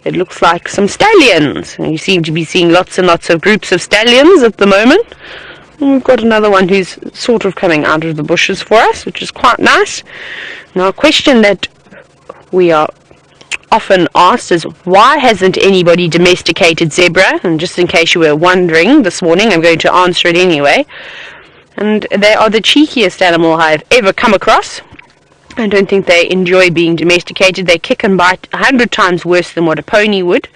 Speaker 5: It looks like some stallions. And you seem to be seeing lots and lots of groups of stallions at the moment. And we've got another one who's sort of coming out of the bushes for us, which is quite nice. Now, a question that we are often asked is, why hasn't anybody domesticated zebra? And just in case you were wondering this morning, I'm going to answer it anyway. And they are the cheekiest animal I've ever come across. I don't think they enjoy being domesticated. They kick and bite 100 times worse than what a pony would.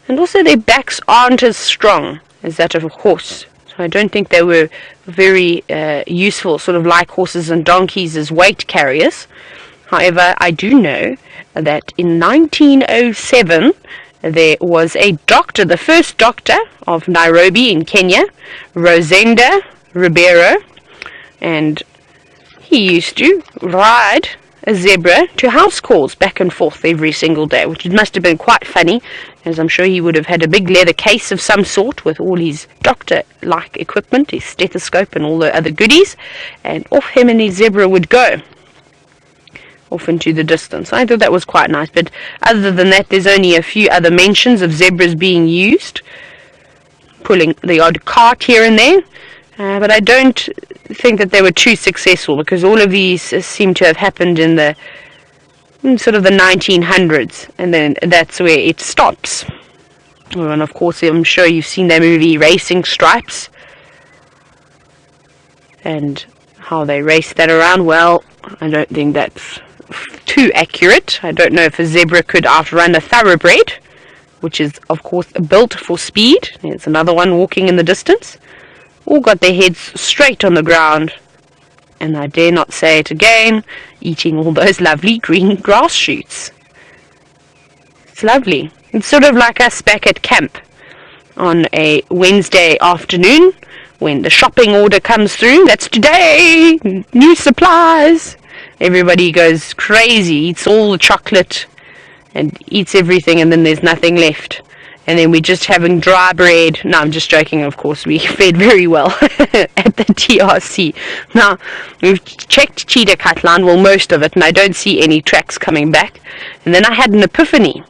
Speaker 5: And also their backs aren't as strong as that of a horse. I don't think they were very useful, sort of like horses and donkeys as weight carriers. However, I do know that in 1907 there was a doctor, the first doctor of Nairobi in Kenya, Rosenda Ribeiro, and he used to ride a zebra to house calls back and forth every single day, which must have been quite funny, as I'm sure he would have had a big leather case of some sort with all his doctor-like equipment, his stethoscope and all the other goodies, and off him and his zebra would go off into the distance. I thought that was quite nice, but other than that, there's only a few other mentions of zebras being used, pulling the odd cart here and there, but I don't think that they were too successful, because all of these seem to have happened in the sort of the 1900s, and then that's where it stops. Well, and of course, I'm sure you've seen that movie Racing Stripes, and how they race that around. Well, I don't think that's too accurate. I don't know if a zebra could outrun a thoroughbred, which is of course built for speed. There's another one walking in the distance. All got their heads straight on the ground, and I dare not say it again, eating all those lovely green grass shoots. It's lovely. It's sort of like us back at camp on a Wednesday afternoon when the shopping order comes through. That's today, new supplies. Everybody goes crazy, eats all the chocolate and eats everything, and then there's nothing left. And then we're just having dry bread. No, I'm just joking, of course. We fed very well at the TRC. Now, we've checked Cheetah Cutline, well, most of it, and I don't see any tracks coming back. And then I had an epiphany.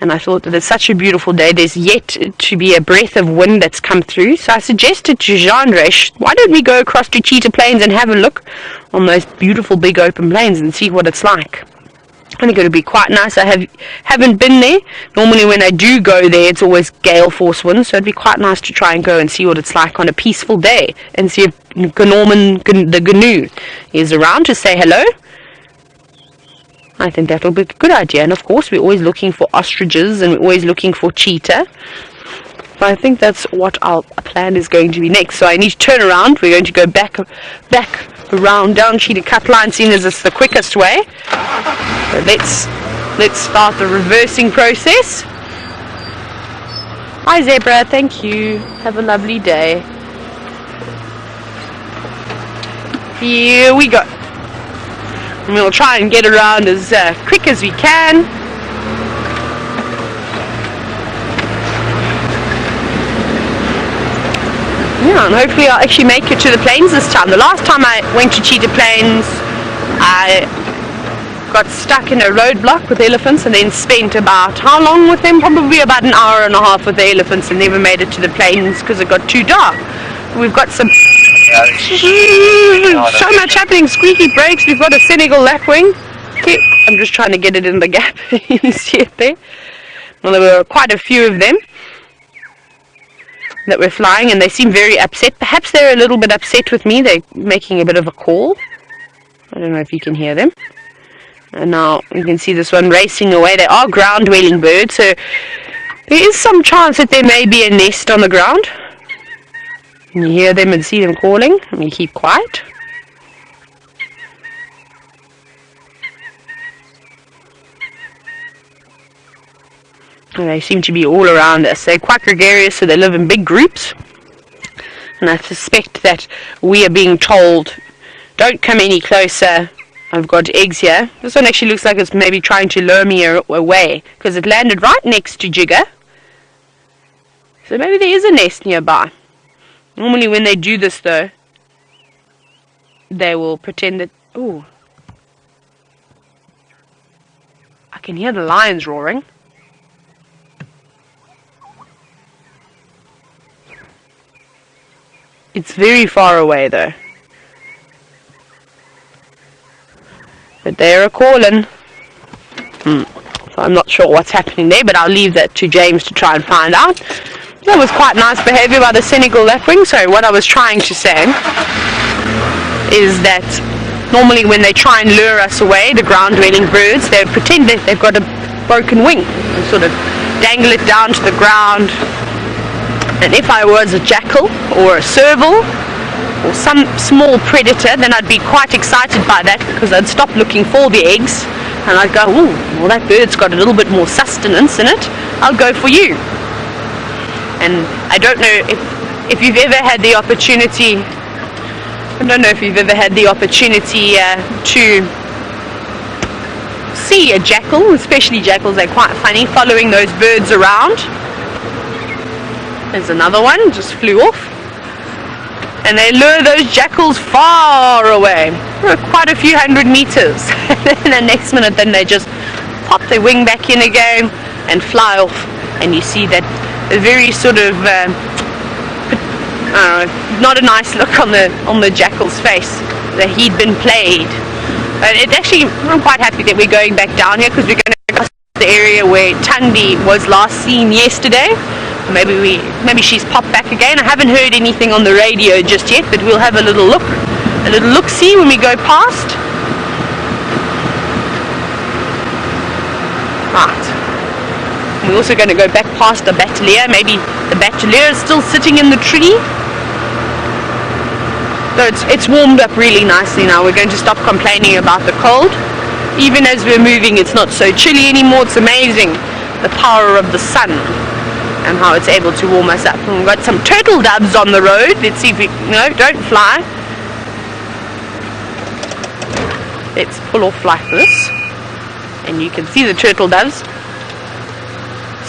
Speaker 5: And I thought that it's such a beautiful day. There's yet to be a breath of wind that's come through. So I suggested to Jean-Ray, why don't we go across to Cheetah Plains and have a look on those beautiful big open plains and see what it's like. I think it would be quite nice. I haven't been there. Normally when I do go there, it's always gale force winds, so it'd be quite nice to try and go and see what it's like on a peaceful day, and see if Norman the GNU is around to say hello. I think that'll be a good idea. And of course, we're always looking for ostriches, and we're always looking for cheetah. So I think that's what our plan is going to be next. So I need to turn around. We're going to go back around down Cheetah Cutline, seeing as it's the quickest way. So let's start the reversing process. Hi zebra, thank you. Have a lovely day. Here we go. And we'll try and get around as quick as we can. Yeah, and hopefully I'll actually make it to the plains this time. The last time I went to Cheetah Plains, I got stuck in a roadblock with elephants and then spent about, how long with them? Probably about an hour and a half with the elephants, and never made it to the plains because it got too dark. We've got some so much happening, squeaky brakes. We've got a Senegal Lapwing. Okay, I'm just trying to get it in the gap. You see it there? Well, there were quite a few of them that were flying, and they seem very upset. Perhaps they're a little bit upset with me. They're making a bit of a call. I don't know if you can hear them. And now you can see this one racing away. They are ground-dwelling birds, so there is some chance that there may be a nest on the ground. You hear them and see them calling, and you keep quiet. And they seem to be all around us. They're quite gregarious, so they live in big groups. And I suspect that we are being told, don't come any closer. I've got eggs here. This one actually looks like it's maybe trying to lure me away, because it landed right next to Jigger. So maybe there is a nest nearby. Normally when they do this though, they will pretend that... Ooh. I can hear the lions roaring. It's very far away though. But they're calling. So I'm not sure what's happening there, but I'll leave that to James to try and find out. That was quite nice behaviour by the Senegal Lapwing. So what I was trying to say is that normally when they try and lure us away, the ground-dwelling birds, they pretend that they've got a broken wing and sort of dangle it down to the ground. And if I was a jackal or a serval or some small predator, then I'd be quite excited by that, because I'd stop looking for the eggs and I'd go, ooh, well, that bird's got a little bit more sustenance in it, I'll go for you. And I don't know if you've ever had the opportunity, to see a jackal, especially jackals, they're quite funny, following those birds around. There's another one, just flew off. And they lure those jackals far away, quite a few hundred meters. And the next minute then they just pop their wing back in again and fly off. And you see that very sort of, not a nice look on the jackal's face, that he'd been played. But it actually, I'm quite happy that we're going back down here, because we're going to cross the area where Tundi was last seen yesterday. Maybe she's popped back again. I haven't heard anything on the radio just yet, but we'll have a little look-see when we go past. Right. We're also going to go back past the Bateleur. Maybe the Bateleur is still sitting in the tree. So it's warmed up really nicely now. We're going to stop complaining about the cold. Even as we're moving, it's not so chilly anymore. It's amazing, the power of the sun and how it's able to warm us up. And we've got some turtle doves on the road. Let's see if we... No, don't fly. Let's pull off like this. And you can see the turtle doves.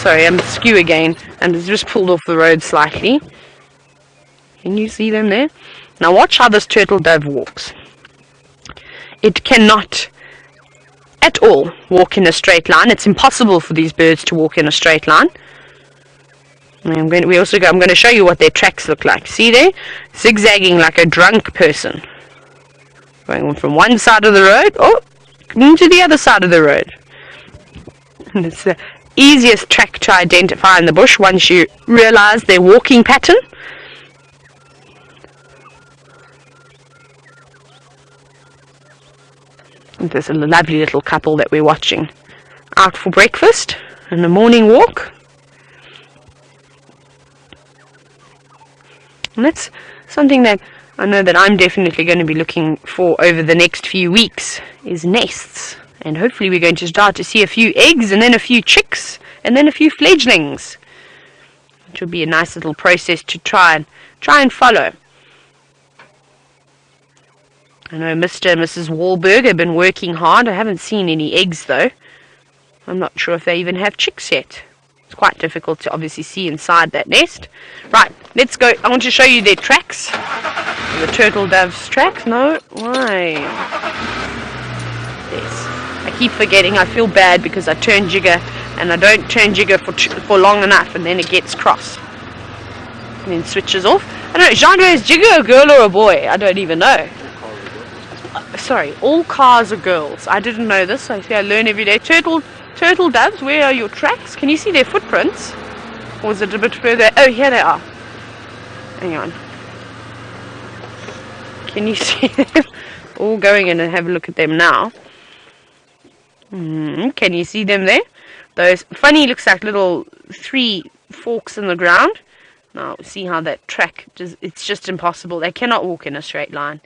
Speaker 5: Sorry, I'm askew again. And it's just pulled off the road slightly. Can you see them there? Now watch how this turtle dove walks. It cannot at all walk in a straight line. It's impossible for these birds to walk in a straight line. I'm going to show you what their tracks look like. See there? Zigzagging like a drunk person. Going from one side of the road, into the other side of the road. And it's the easiest track to identify in the bush once you realize their walking pattern. And there's a lovely little couple that we're watching out for breakfast and a morning walk. And that's something that I know that I'm definitely going to be looking for over the next few weeks, is nests. And hopefully we're going to start to see a few eggs, and then a few chicks, and then a few fledglings. Which will be a nice little process to try and follow. I know Mr. and Mrs. Wahlberg have been working hard. I haven't seen any eggs though. I'm not sure if they even have chicks yet. It's quite difficult to obviously see inside that nest. Right, let's go. I want to show you their tracks. The turtle dove's tracks. No, why? Yes. I keep forgetting. I feel bad because I turn jigger, and I don't turn jigger for long enough, and then it gets cross. And then switches off. I don't know, Genre, is jigger a girl or a boy? I don't even know. Sorry, all cars are girls. I didn't know this. I learn every day. Turtle doves, where are your tracks? Can you see their footprints? Or is it a bit further? Oh, here they are. Hang on. Can you see them? All going in and have a look at them now. Can you see them there? Those funny, looks like little 3 forks in the ground. Now, see how that track, it's just impossible. They cannot walk in a straight line.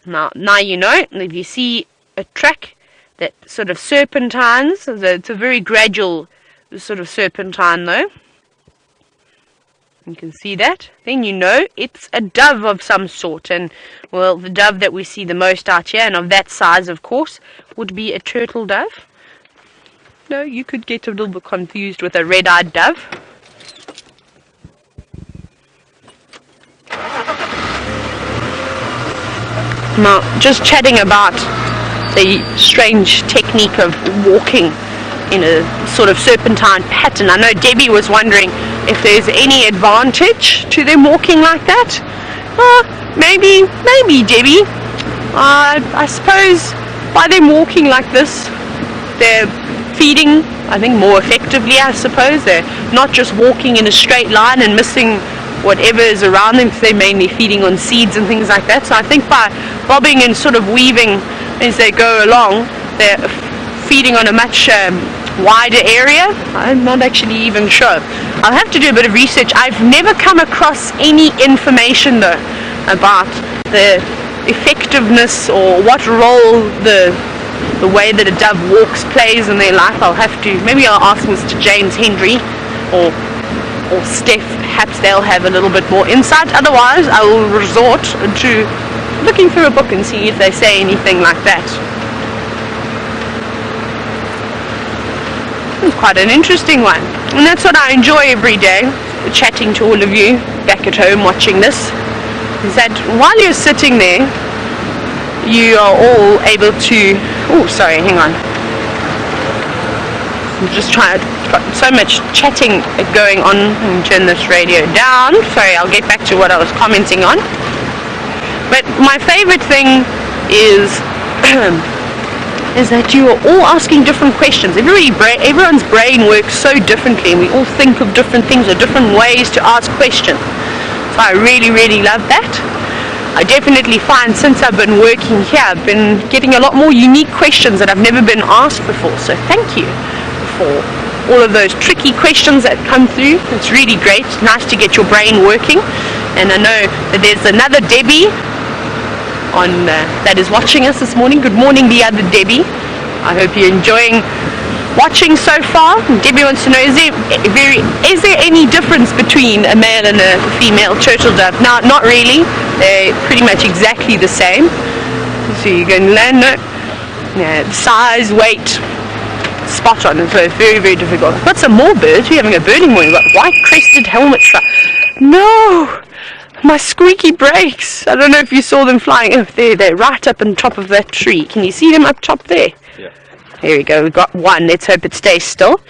Speaker 5: Now you know, if you see a track that sort of serpentines, it's a very gradual sort of serpentine though. You can see that. Then you know it's a dove of some sort. And, well, the dove that we see the most out here, and of that size, of course, would be a turtle dove. No, you could get a little bit confused with a red-eyed dove. Now, just chatting about the strange technique of walking in a sort of serpentine pattern. I know Debbie was wondering if there's any advantage to them walking like that. Maybe Debbie. I suppose by them walking like this, they're feeding, I think, more effectively, I suppose. They're not just walking in a straight line and missing whatever is around them, because they're mainly feeding on seeds and things like that. So I think by bobbing and sort of weaving as they go along, they're feeding on a much wider area. I'm not actually even sure. I'll have to do a bit of research. I've never come across any information though about the effectiveness or what role the way that a dove walks plays in their life. I'll have to, maybe I'll ask Mr. James Hendry or Steph, perhaps they'll have a little bit more insight. Otherwise I will resort to looking through a book and see if they say anything like that. It's quite an interesting one, and that's what I enjoy every day, chatting to all of you back at home watching this, is that while you're sitting there, you are all able to, oh sorry, hang on, I'm just trying, got so much chatting going on. Let me turn this radio down. Sorry, I'll get back to what I was commenting on. But my favorite thing is is that you are all asking different questions. Everyone's brain works so differently, and we all think of different things or different ways to ask questions. So I really, really love that. I definitely find since I've been working here, I've been getting a lot more unique questions that I've never been asked before. So thank you for all of those tricky questions that come through. It's really great. It's nice to get your brain working. And I know that there's another Debbie on that is watching us this morning. Good morning, the other Debbie. I hope you're enjoying watching so far. Debbie wants to know, is there any difference between a male and a female turtle dove? No, not really. They're pretty much exactly the same. So you can learn size, weight, spot on. So it's very, very difficult. I've got some more birds. We're having a birding morning. We've got white crested helmet shrike. No! My squeaky brakes. I don't know if you saw them flying. Oh, they're right up on top of that tree. Can you see them up top there?
Speaker 3: Yeah.
Speaker 5: Here we go. We've got one. Let's hope it stays still.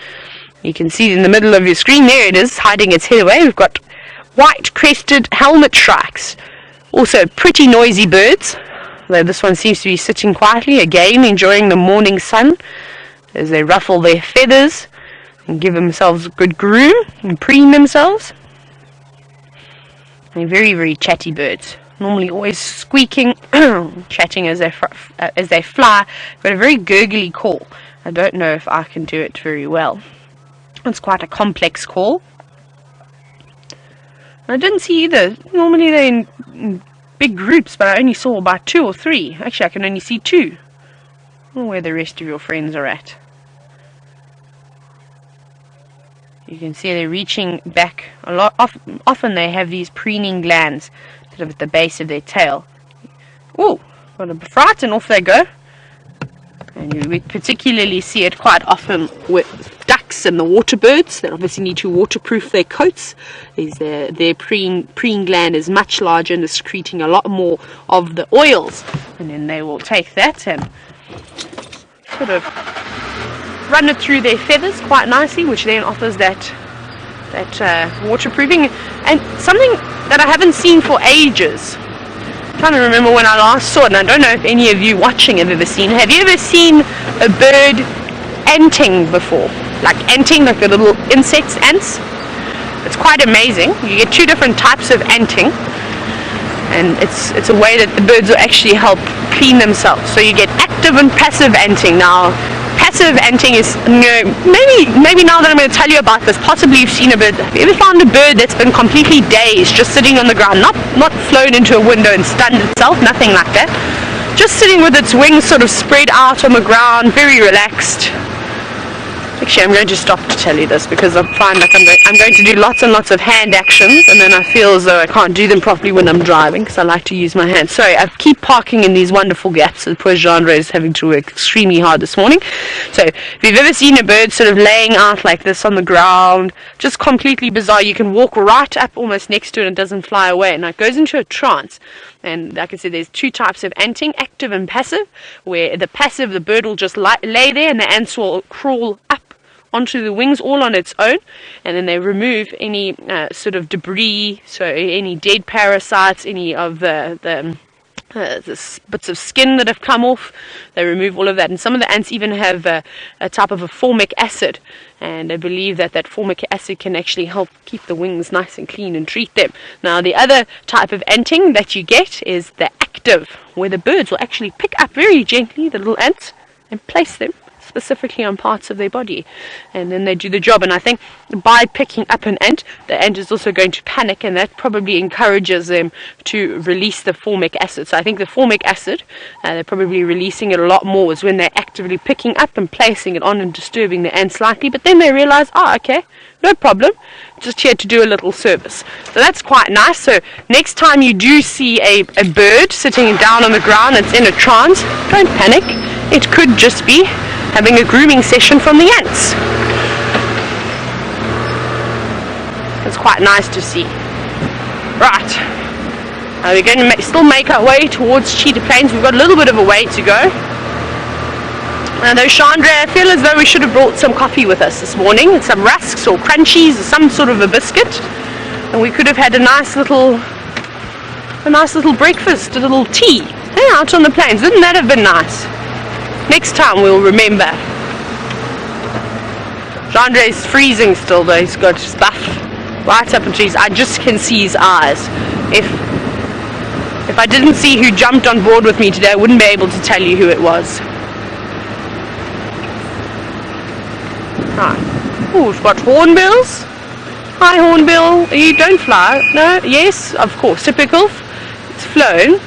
Speaker 5: You can see it in the middle of your screen. There it is, hiding its head away. We've got white crested helmet shrikes. Also pretty noisy birds. Though this one seems to be sitting quietly, again enjoying the morning sun as they ruffle their feathers and give themselves a good groom and preen themselves. They're very, very chatty birds. Normally always squeaking, chatting as they fly. Got a very gurgly call. I don't know if I can do it very well. It's quite a complex call. I didn't see either. Normally they're in big groups, but I only saw about 2 or 3. Actually, I can only see 2. I don't know where the rest of your friends are at. You can see they're reaching back a lot. Often they have these preening glands sort of at the base of their tail. Oh, got a fright and off they go. And we particularly see it quite often with ducks and the water birds. They obviously need to waterproof their coats. Their preen gland is much larger and is secreting a lot more of the oils. And then they will take that and sort of run it through their feathers quite nicely, which then offers that waterproofing. And something that I haven't seen for ages. I'm trying to remember when I last saw it, and I don't know if any of you watching have ever seen. Have you ever seen a bird anting before? Like anting, like the little insects, ants? It's quite amazing. You get 2 different types of anting, and it's a way that the birds will actually help clean themselves. So you get active and passive anting. Now, passive anting is, maybe now that I'm going to tell you about this, possibly you've seen a bird. Have you ever found a bird that's been completely dazed, just sitting on the ground, not flown into a window and stunned itself, nothing like that, just sitting with its wings sort of spread out on the ground, very relaxed, Actually, I'm going to stop to tell you this because I find like I'm going to do lots and lots of hand actions, and then I feel as though I can't do them properly when I'm driving because I like to use my hands. Sorry, I keep parking in these wonderful gaps, and poor Jean-Ray is having to work extremely hard this morning. So if you've ever seen a bird sort of laying out like this on the ground, just completely bizarre, you can walk right up almost next to it and it doesn't fly away, and it goes into a trance. And like I said, there's two types of anting, active and passive, where the passive, the bird will just lay there and the ants will crawl up onto the wings all on its own, and then they remove any sort of debris, so any dead parasites, any of the bits of skin that have come off. They remove all of that, and some of the ants even have a type of a formic acid, and they believe that that formic acid can actually help keep the wings nice and clean and treat them. Now the other type of anting that you get is the active, where the birds will actually pick up very gently the little ants and place them specifically on parts of their body, and then they do the job. And I think by picking up an ant, the ant is also going to panic, and that probably encourages them to release the formic acid. So I think the formic acid, they're probably releasing it a lot more is when they're actively picking up and placing it on and disturbing the ant slightly, but then they realize, okay, no problem, just here to do a little service. So that's quite nice. So next time you do see a bird sitting down on the ground that's in a trance, don't panic. It could just be having a grooming session from the ants. It's quite nice to see. Right, we're going to still make our way towards Cheetah Plains. We've got a little bit of a way to go. Though Chandra, I feel as though we should have brought some coffee with us this morning, some rusks or crunchies or some sort of a biscuit, and we could have had a nice little breakfast, a little tea, out on the plains. Wouldn't that have been nice? Next time we'll remember. Chandra is freezing still though. He's got stuff right up into his. I just can see his eyes. If I didn't see who jumped on board with me today, I wouldn't be able to tell you who it was. Right. Oh, we've got hornbills. Hi Hornbill. You don't fly? No? Yes, of course. Typical. It's flown.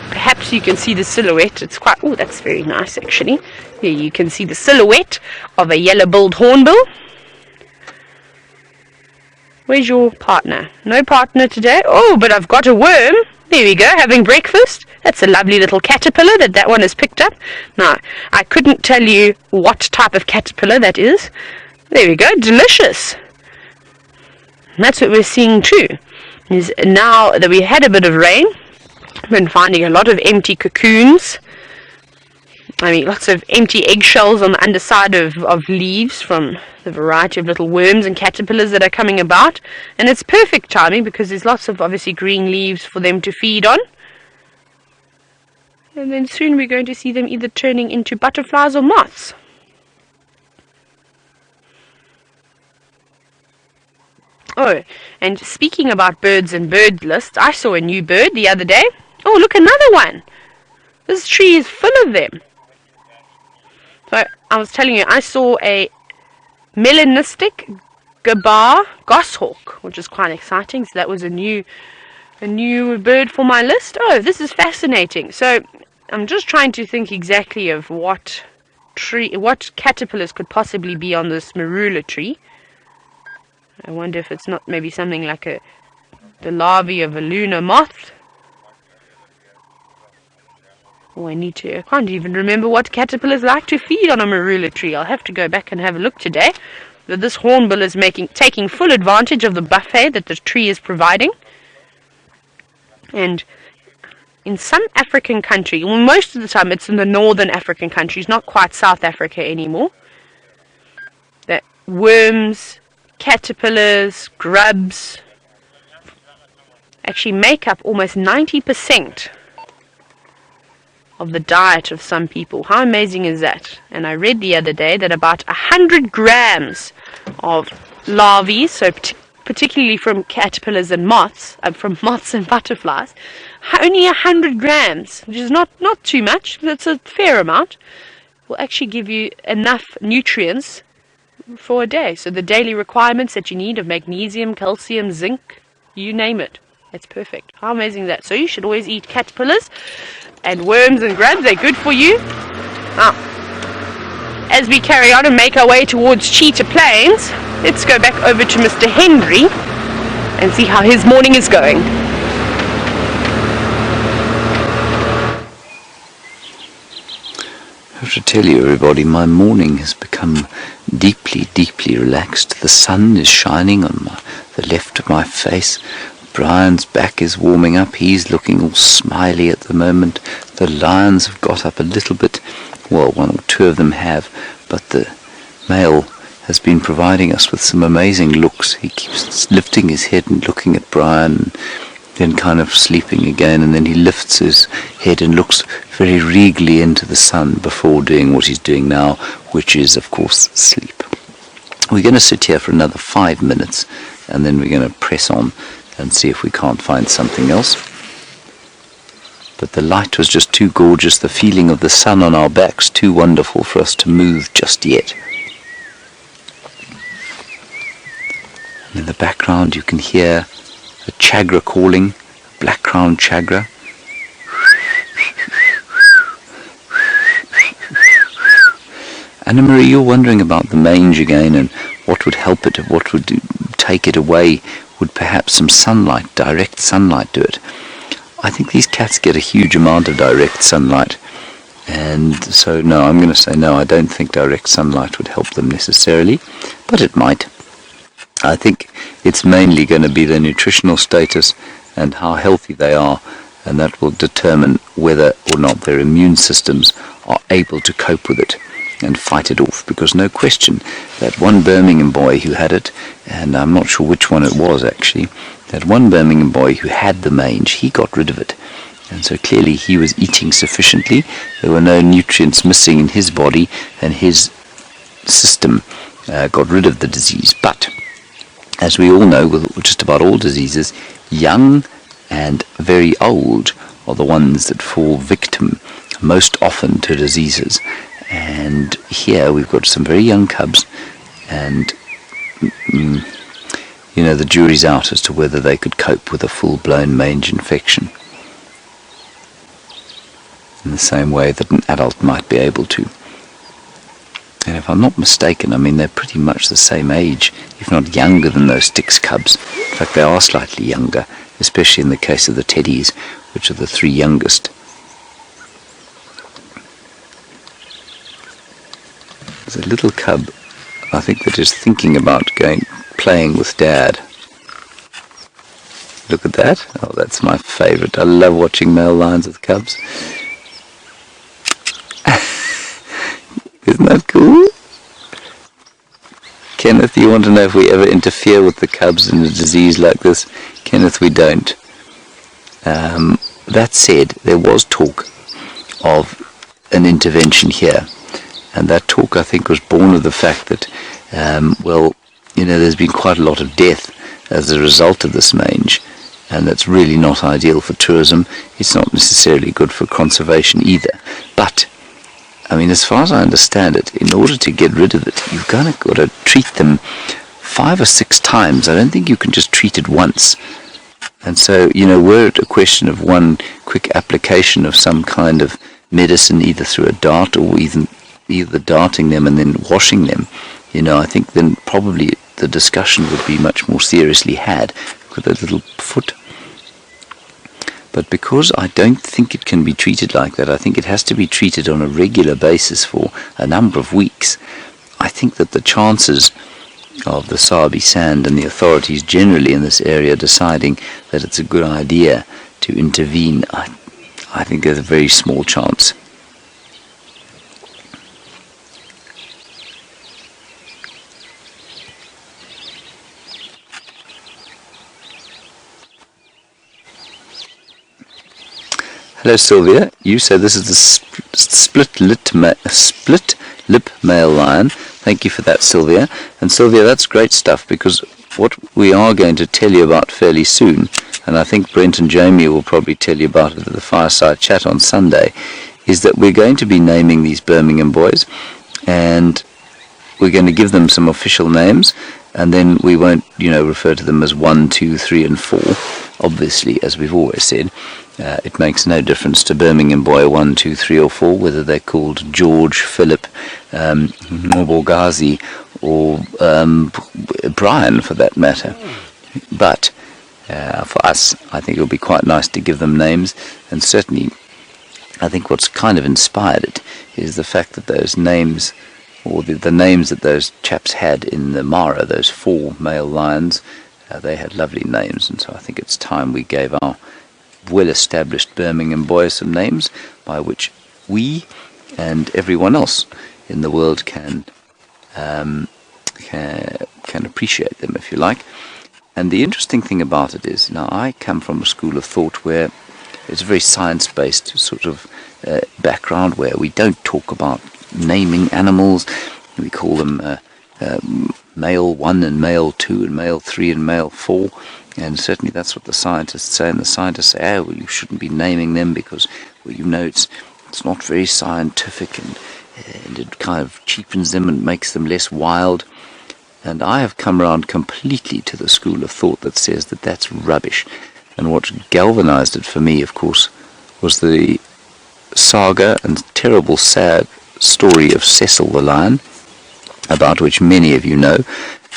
Speaker 5: Perhaps you can see the silhouette. It's quite, oh, that's very nice actually. Here you can see the silhouette of a yellow-billed hornbill. Where's your partner? No partner today. Oh, but I've got a worm. There we go, having breakfast. That's a lovely little caterpillar that one has picked up. Now, I couldn't tell you what type of caterpillar that is. There we go, delicious. And that's what we're seeing too. Is now that we had a bit of rain, I've been finding a lot of empty cocoons. I mean, lots of empty eggshells on the underside of leaves from the variety of little worms and caterpillars that are coming about. And it's perfect timing because there's lots of obviously green leaves for them to feed on. And then soon we're going to see them either turning into butterflies or moths. Oh, and speaking about birds and bird lists, I saw a new bird the other day. Oh, look, another one. This tree is full of them. So I was telling you, I saw a melanistic gabar goshawk, which is quite exciting. So that was a new bird for my list. Oh, this is fascinating. So I'm just trying to think exactly of what caterpillars could possibly be on this marula tree. I wonder if it's not maybe something like the larvae of a lunar moth. Oh, I can't even remember what caterpillars like to feed on a marula tree. I'll have to go back and have a look today. But this hornbill is taking full advantage of the buffet that the tree is providing. And in some African country, well, most of the time it's in the northern African countries, not quite South Africa anymore, that worms, caterpillars, grubs actually make up almost 90% of the diet of some people. How amazing is that? And I read the other day that about 100 grams of larvae, so particularly from caterpillars and moths, from moths and butterflies, only 100 grams, which is not too much, but it's a fair amount, will actually give you enough nutrients for a day. So the daily requirements that you need of magnesium, calcium, zinc, you name it. It's perfect. How amazing is that? So you should always eat caterpillars and worms and grubs. They're good for you. Now, as we carry on and make our way towards Cheetah Plains, let's go back over to Mr. Henry and see how his morning is going.
Speaker 2: I have to tell you, everybody, my morning has become deeply, deeply relaxed. The sun is shining on the left of my face. Brian's back is warming up. He's looking all smiley at the moment. The lions have got up a little bit. Well, one or two of them have, but the male has been providing us with some amazing looks. He keeps lifting his head and looking at Brian, then kind of sleeping again, and then he lifts his head and looks very regally into the sun before doing what he's doing now, which is, of course, sleep. We're going to sit here for another 5 minutes, and then we're going to press on and see if we can't find something else. But the light was just too gorgeous, the feeling of the sun on our backs too wonderful for us to move just yet. And in the background you can hear a chagra calling, black-crowned chagra. Anna-Marie, you're wondering about the mange again and what would help it, what would take it away. Would perhaps some sunlight, direct sunlight, do it? I think these cats get a huge amount of direct sunlight, and so no, I'm going to say no, I don't think direct sunlight would help them necessarily, but it might. I think it's mainly going to be their nutritional status and how healthy they are, and that will determine whether or not their immune systems are able to cope with it and fight it off, because no question that one Birmingham boy who had it, and I'm not sure which one it was actually, that one Birmingham boy who had the mange, he got rid of it, and so clearly he was eating sufficiently, there were no nutrients missing in his body, and his system got rid of the disease. But as we all know, with just about all diseases, young and very old are the ones that fall victim most often to diseases. And here we've got some very young cubs, and you know, the jury's out as to whether they could cope with a full-blown mange infection in the same way that an adult might be able to. And if I'm not mistaken, I mean, they're pretty much the same age, if not younger than those Styx cubs. In fact, they are slightly younger, especially in the case of the teddies, which are the 3 youngest. There's a little cub, I think, that is thinking about playing with Dad. Look at that. Oh, that's my favourite. I love watching male lions with cubs. Isn't that cool? Kenneth, you want to know if we ever interfere with the cubs in a disease like this? Kenneth, we don't. That said, there was talk of an intervention here. And that talk, I think, was born of the fact that, well, you know, there's been quite a lot of death as a result of this mange, and that's really not ideal for tourism. It's not necessarily good for conservation either. But, I mean, as far as I understand it, in order to get rid of it, you've kind of got to treat them 5 or 6 times. I don't think you can just treat it once. And so, you know, were it a question of one quick application of some kind of medicine, either through a dart or either darting them and then washing them, you know, I think then probably the discussion would be much more seriously had with a little foot. But because I don't think it can be treated like that, I think it has to be treated on a regular basis for a number of weeks. I think that the chances of the Sabi Sand and the authorities generally in this area deciding that it's a good idea to intervene, I think there's a very small chance. Hello Sylvia, you said this is the split lip male lion. Thank you for that, Sylvia. And Sylvia, that's great stuff, because what we are going to tell you about fairly soon, and I think Brent and Jamie will probably tell you about it at the fireside chat on Sunday, is that we're going to be naming these Birmingham boys, and we're going to give them some official names, and then we won't, you know, refer to them as 1, 2, 3 and 4. obviously, as we've always said, it makes no difference to Birmingham boy 1, 2, 3 or 4 whether they're called George, Philip, Morgazi or Brian for that matter. But for us, I think it would be quite nice to give them names, and certainly I think what's kind of inspired it is the fact that those names, or the names that those chaps had in the Mara, those 4 male lions, they had lovely names, and so I think it's time we gave our well-established Birmingham boys some names by which we and everyone else in the world can appreciate them, if you like. And the interesting thing about it is, now I come from a school of thought where it's a very science-based sort of background, where we don't talk about naming animals. We call them male 1 and male 2 and male 3 and male 4, and certainly that's what the scientists say, and the scientists say, well, you shouldn't be naming them because, well, it's not very scientific, and it kind of cheapens them and makes them less wild. And I have come around completely to the school of thought that says that that's rubbish. And what galvanized it for me, of course, was the saga and terrible sad story of Cecil the lion, about which many of you know.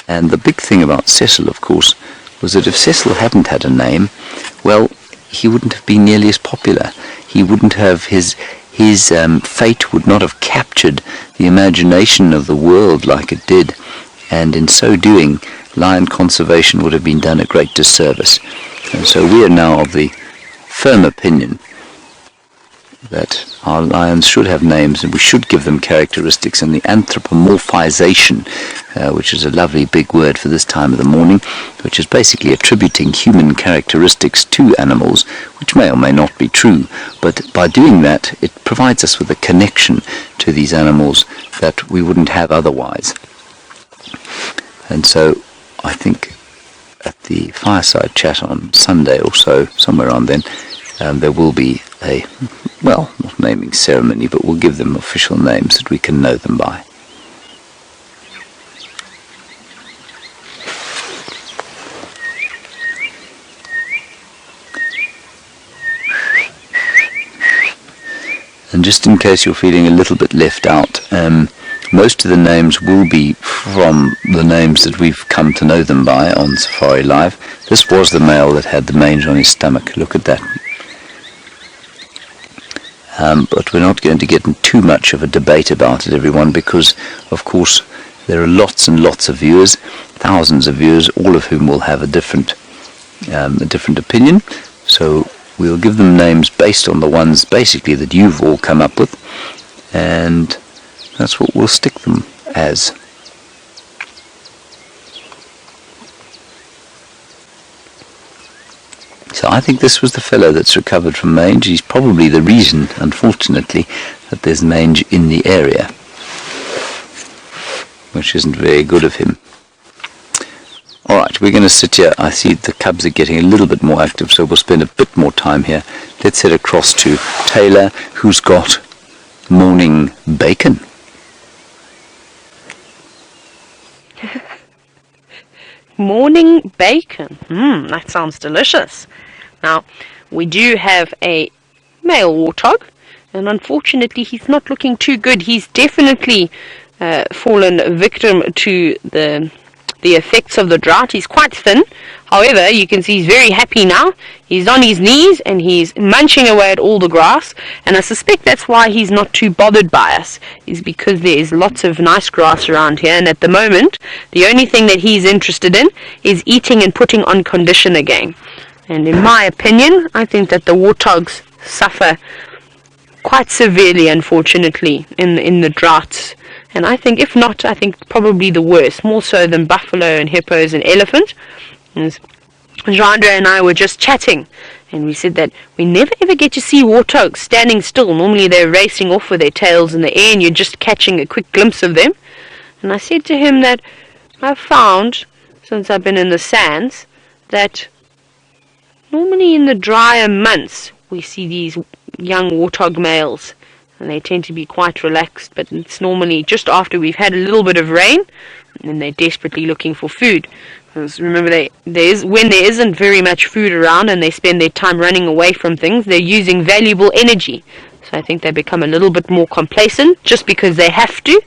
Speaker 2: And the big thing about Cecil, of course, was that if Cecil hadn't had a name, well, he wouldn't have been nearly as popular. He wouldn't have, his fate would not have captured the imagination of the world like it did, and in so doing, lion conservation would have been done a great disservice. And so we are now of the firm opinion that our lions should have names, and we should give them characteristics, and the anthropomorphization, which is a lovely big word for this time of the morning, which is basically attributing human characteristics to animals, which may or may not be true, but by doing that it provides us with a connection to these animals that we wouldn't have otherwise. And so I think at the fireside chat on Sunday or so, somewhere around then, there will be a, well, not naming ceremony, but we'll give them official names that we can know them by. And just in case you're feeling a little bit left out, most of the names will be from the names that we've come to know them by on Safari Live. This was the male that had the mange on his stomach. Look at that. But we're not going to get in too much of a debate about it, everyone, because, of course, there are lots and lots of viewers, thousands of viewers, all of whom will have a different opinion. So we'll give them names based on the ones, basically, that you've all come up with, and that's what we'll stick them as. So I think this was the fellow that's recovered from mange. He's probably the reason, unfortunately, that there's mange in the area, which isn't very good of him. Alright, we're going to sit here. I see the cubs are getting a little bit more active, so we'll spend a bit more time here. Let's head across to Taylor, who's got morning bacon.
Speaker 5: Morning bacon. That sounds delicious. Now, we do have a male warthog, and unfortunately he's not looking too good. He's definitely fallen victim to the effects of the drought. He's quite thin. However, you can see he's very happy now. He's on his knees and he's munching away at all the grass, and I suspect that's why he's not too bothered by us, is because there is lots of nice grass around here, and at the moment the only thing that he's interested in is eating and putting on condition again. And in my opinion, I think that the warthogs suffer quite severely, unfortunately, in the droughts. And I think, if not, I think probably the worst, more so than buffalo and hippos and elephant. And Jandra and I were just chatting, and we said that we never ever get to see warthogs standing still. Normally they're racing off with their tails in the air, and you're just catching a quick glimpse of them. And I said to him that I've found, since I've been in the sands, that normally in the drier months we see these young warthog males, and they tend to be quite relaxed, but it's normally just after we've had a little bit of rain, and they're desperately looking for food. Because remember, when there isn't very much food around and they spend their time running away from things, they're using valuable energy. So I think they become a little bit more complacent just because they have to.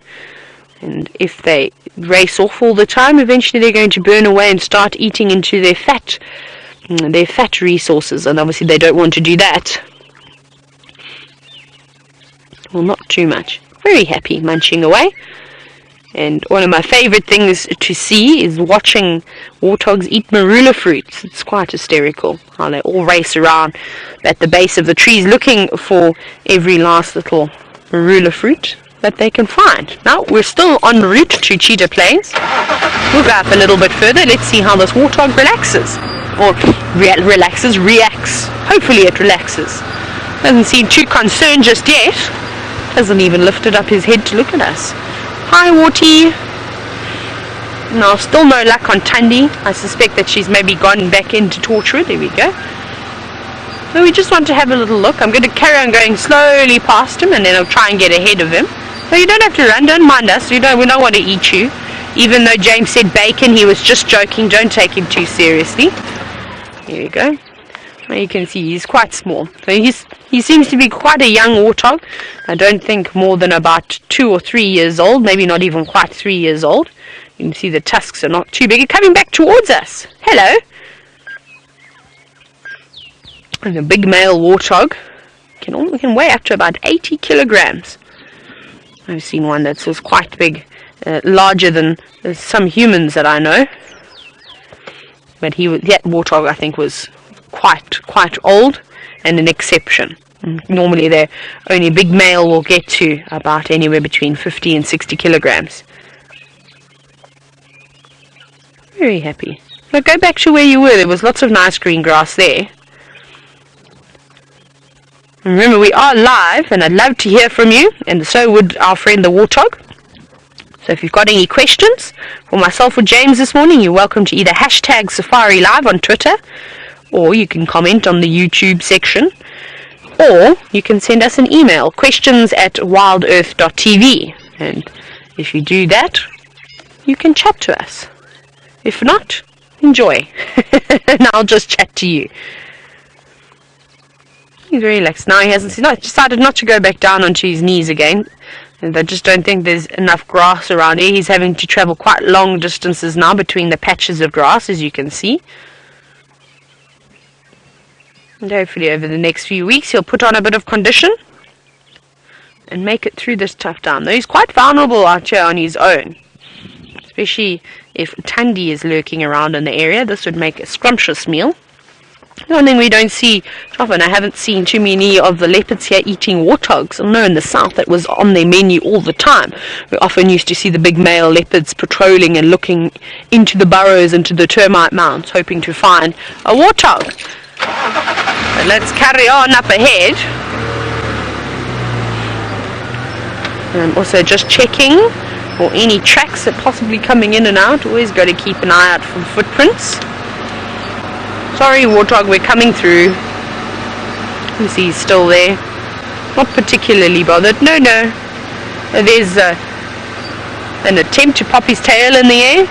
Speaker 5: And if they race off all the time, eventually they're going to burn away and start eating into their fat resources. And obviously they don't want to do that. Well, not too much. Very happy munching away. And one of my favorite things to see is watching warthogs eat marula fruits. It's quite hysterical how they all race around at the base of the trees looking for every last little marula fruit that they can find. Now, we're still en route to Cheetah Plains. We'll go up a little bit further. Let's see how this warthog relaxes. Or reacts. Hopefully it relaxes. Doesn't seem too concerned just yet. Hasn't even lifted up his head to look at us. Hi, Warty. No, still no luck on Tundi. I suspect that she's maybe gone back into Torchwood. There we go. So we just want to have a little look. I'm going to carry on going slowly past him, and then I'll try and get ahead of him. So you don't have to run. Don't mind us. We don't want to eat you. Even though James said bacon, he was just joking. Don't take him too seriously. There we go. Well, you can see he's quite small. So he seems to be quite a young warthog. I don't think more than about 2 or 3 years old. Maybe not even quite 3 years old. You can see the tusks are not too big. Coming back towards us. Hello. And a big male warthog can weigh up to about 80 kilograms. I've seen one that was quite big, larger than some humans that I know. But that warthog, I think, was quite old and an exception. Normally, only big male will get to about anywhere between 50 and 60 kilograms. Very happy. Now go back to where you were. There was lots of nice green grass there. Remember, we are live, and I'd love to hear from you, and so would our friend the warthog. So if you've got any questions for myself or James this morning, you're welcome to either hashtag Safari Live on Twitter, or you can comment on the YouTube section, or you can send us an email, questions@WildEarthTV. And if you do that, you can chat to us. If not, enjoy. And I'll just chat to you. He's very relaxed. Now he's decided not to go back down onto his knees again. And I just don't think there's enough grass around here. He's having to travel quite long distances now between the patches of grass, as you can see. And hopefully over the next few weeks he'll put on a bit of condition and make it through this tough time. Though he's quite vulnerable out here on his own. Especially if Tundi is lurking around in the area. This would make a scrumptious meal. One thing we don't see often, I haven't seen too many of the leopards here eating warthogs. I know in the south that was on their menu all the time. We often used to see the big male leopards patrolling and looking into the burrows, into the termite mounds, hoping to find a warthog. But let's carry on up ahead. And I'm also just checking for any tracks that possibly coming in and out. Always got to keep an eye out for footprints. Sorry, warthog, we're coming through. You see he's still there. Not particularly bothered. No. There's an attempt to pop his tail in the air,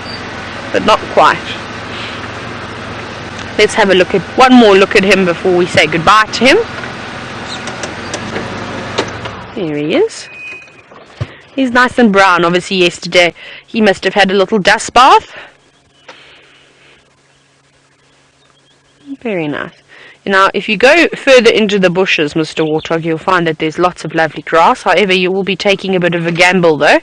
Speaker 5: but not quite. Let's have one more look at him before we say goodbye to him. There he is. He's nice and brown. Obviously yesterday he must have had a little dust bath. Very nice. Now, if you go further into the bushes, Mr. Warthog, you'll find that there's lots of lovely grass. However, you will be taking a bit of a gamble, though.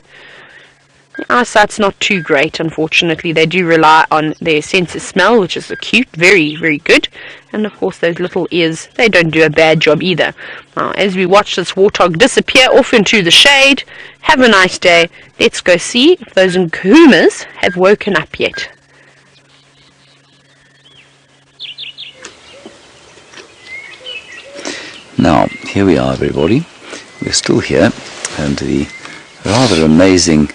Speaker 5: The eyesight's not too great, unfortunately. They do rely on their sense of smell, which is acute, very, very good. And, of course, those little ears, they don't do a bad job either. Now, as we watch this warthog disappear off into the shade, have a nice day. Let's go see if those Nkuhumas have woken up yet.
Speaker 2: Now, here we are, everybody. We're still here, and the rather amazing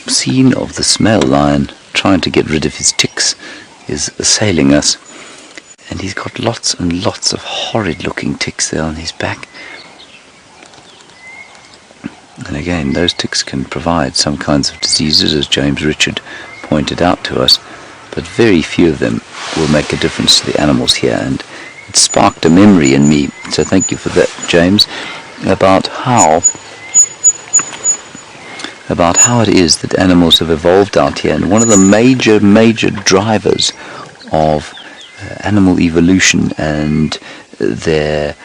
Speaker 2: scene of the smell lion trying to get rid of his ticks is assailing us. And he's got lots and lots of horrid-looking ticks there on his back. And again, those ticks can provide some kinds of diseases, as James Richard pointed out to us. but very few of them will make a difference to the animals here. And it sparked a memory in me, so thank you for that, James, about how it is that animals have evolved out here. And one of the major drivers of animal evolution, and their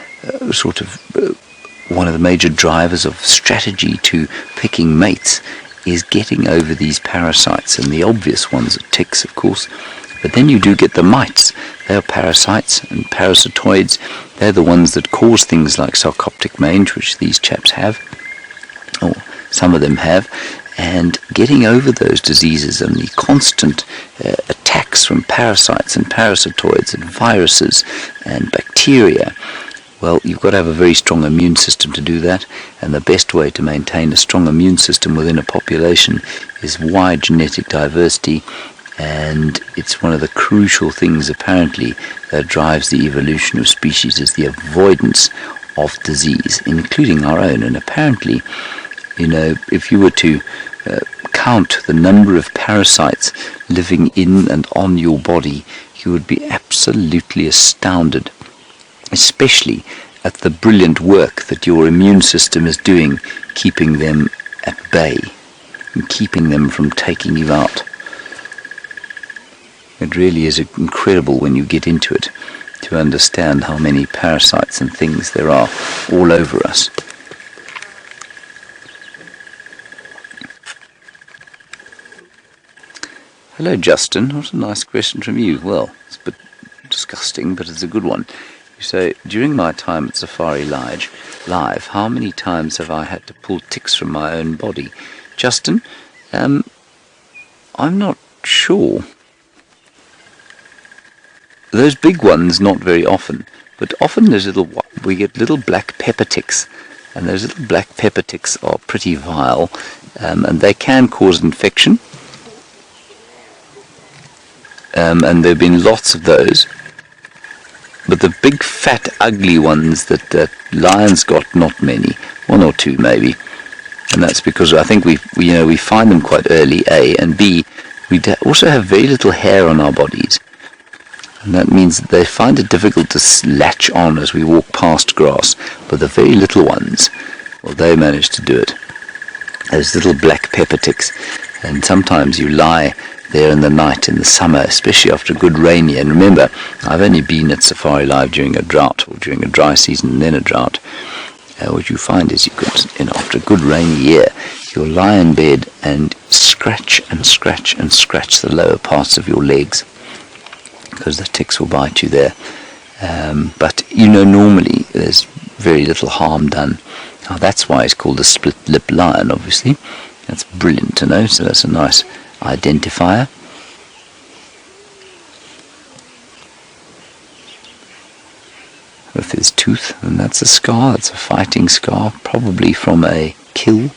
Speaker 2: one of the major drivers of strategy to picking mates, is getting over these parasites. And the obvious ones are ticks, of course, but then you do get the mites. They are parasites and parasitoids. They're the ones that cause things like sarcoptic mange, which these chaps have, or some of them have. And getting over those diseases and the constant attacks from parasites and parasitoids and viruses and bacteria, well, you've got to have a very strong immune system to do that. And the best way to maintain a strong immune system within a population is wide genetic diversity. And it's one of the crucial things, apparently, that drives the evolution of species, is the avoidance of disease, including our own. And apparently, if you were to count the number of parasites living in and on your body, you would be absolutely astounded, especially at the brilliant work that your immune system is doing, keeping them at bay and keeping them from taking you out. It really is incredible when you get into it to understand how many parasites and things there are all over us. Hello, Justin. What a nice question from you. Well, it's a bit disgusting, but it's a good one. You say, during my time at Safari Live, how many times have I had to pull ticks from my own body? Justin, I'm not sure. Those big ones, not very often, but often we get little black pepper ticks, and those little black pepper ticks are pretty vile, and they can cause infection. And there have been lots of those, but the big fat ugly ones that lions got, not many, one or two maybe, and that's because I think we find them quite early, A, and B, we also have very little hair on our bodies, and that means that they find it difficult to latch on as we walk past grass. But the very little ones, well, they manage to do it. Those little black pepper ticks, and sometimes you lie there in the night in the summer, especially after a good rainy. And remember, I've only been at Safari Live during a drought, or during a dry season and then a drought. What you find is you could, after a good rainy year, you'll lie in bed and scratch and scratch and scratch the lower parts of your legs, because the ticks will bite you there. But normally there's very little harm done. Now that's why it's called a split-lip lion, obviously. That's brilliant to know, so that's a nice identifier. If there's tooth, then that's a scar. That's a fighting scar, probably from a kill.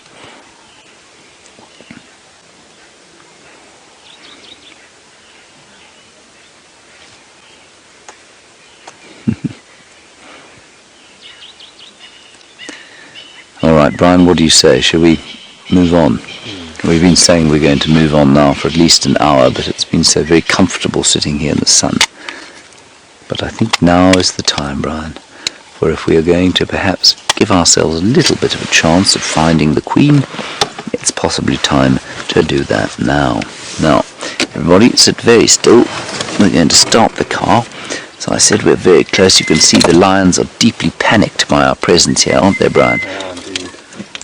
Speaker 2: Alright, Brian, what do you say? Shall we move on? We've been saying we're going to move on now for at least an hour, but it's been so very comfortable sitting here in the sun. But I think now is the time, Brian, for if we are going to perhaps give ourselves a little bit of a chance of finding the Queen, it's possibly time to do that now. Now, everybody, sit very still. We're going to start the car. So I said we're very close. You can see the lions are deeply panicked by our presence here, aren't they, Brian?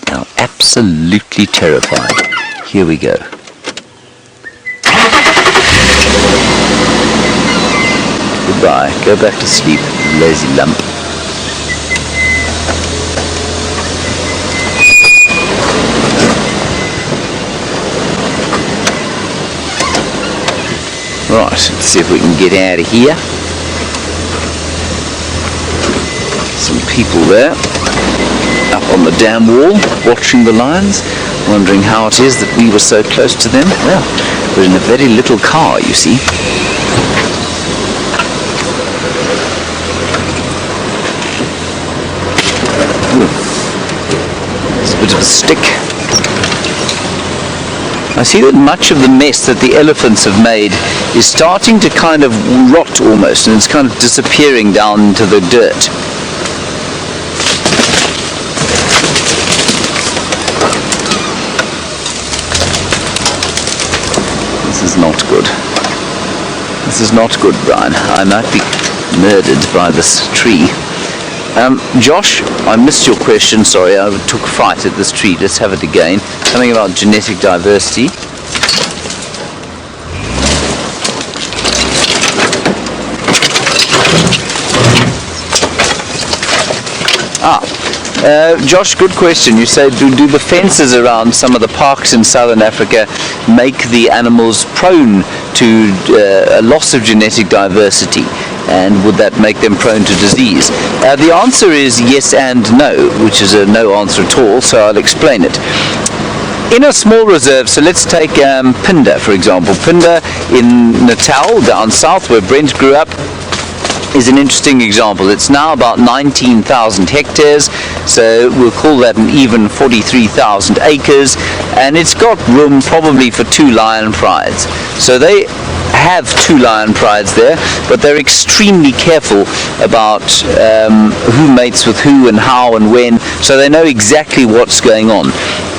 Speaker 2: Now, absolutely terrified. Here we go. Goodbye. Go back to sleep, lazy lump. Right, let's see if we can get out of here. Some people there, up on the dam wall, watching the lions, wondering how it is that we were so close to them. Well, we're in a very little car, you see. It's a bit of a stick. I see that much of the mess that the elephants have made is starting to kind of rot almost, and it's kind of disappearing down into the dirt. This is not good. This is not good, Brian. I might be murdered by this tree. Josh, I missed your question, sorry, I took fright at this tree. Let's have it again. Something about genetic diversity. Josh, good question. You say, do the fences around some of the parks in southern Africa make the animals prone to a loss of genetic diversity? And would that make them prone to disease? The answer is yes and no, which is a no answer at all, so I'll explain it. In a small reserve, so let's take Pinda, for example. Pinda in Natal, down south, where Brent grew up, is an interesting example. It's now about 19,000 hectares, so we'll call that an even 43,000 acres, and it's got room probably for 2 lion prides. So they have 2 lion prides there, but they're extremely careful about who mates with who and how and when, so they know exactly what's going on.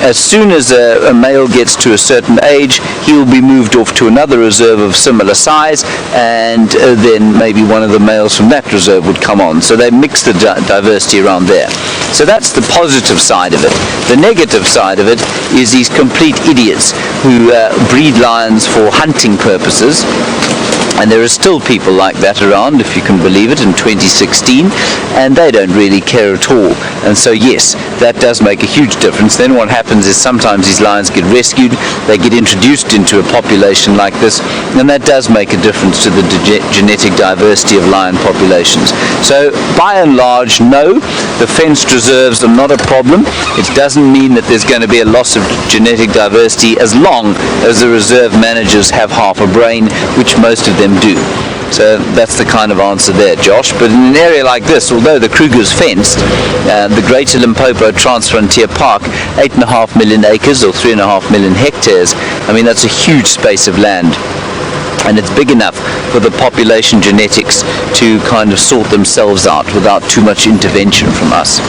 Speaker 2: As soon as a male gets to a certain age, he will be moved off to another reserve of similar size, and then maybe one of the males from that reserve would come on. So they mix the diversity around there. So that's the positive side of it. The negative side of it is these complete idiots who breed lions for hunting purposes. And there are still people like that around, if you can believe it, in 2016, and they don't really care at all. And so yes, that does make a huge difference. Then what happens is sometimes these lions get rescued, they get introduced into a population like this, and that does make a difference to the genetic diversity of lion populations. So by and large, no, the fenced reserves are not a problem. It doesn't mean that there's going to be a loss of genetic diversity as long as the reserve managers have half a brain, which most of them do. So that's the kind of answer there, Josh. But in an area like this, although the Kruger's fenced, the Greater Limpopo Transfrontier Park, 8.5 million acres or 3.5 million hectares, I mean that's a huge space of land. And it's big enough for the population genetics to kind of sort themselves out without too much intervention from us.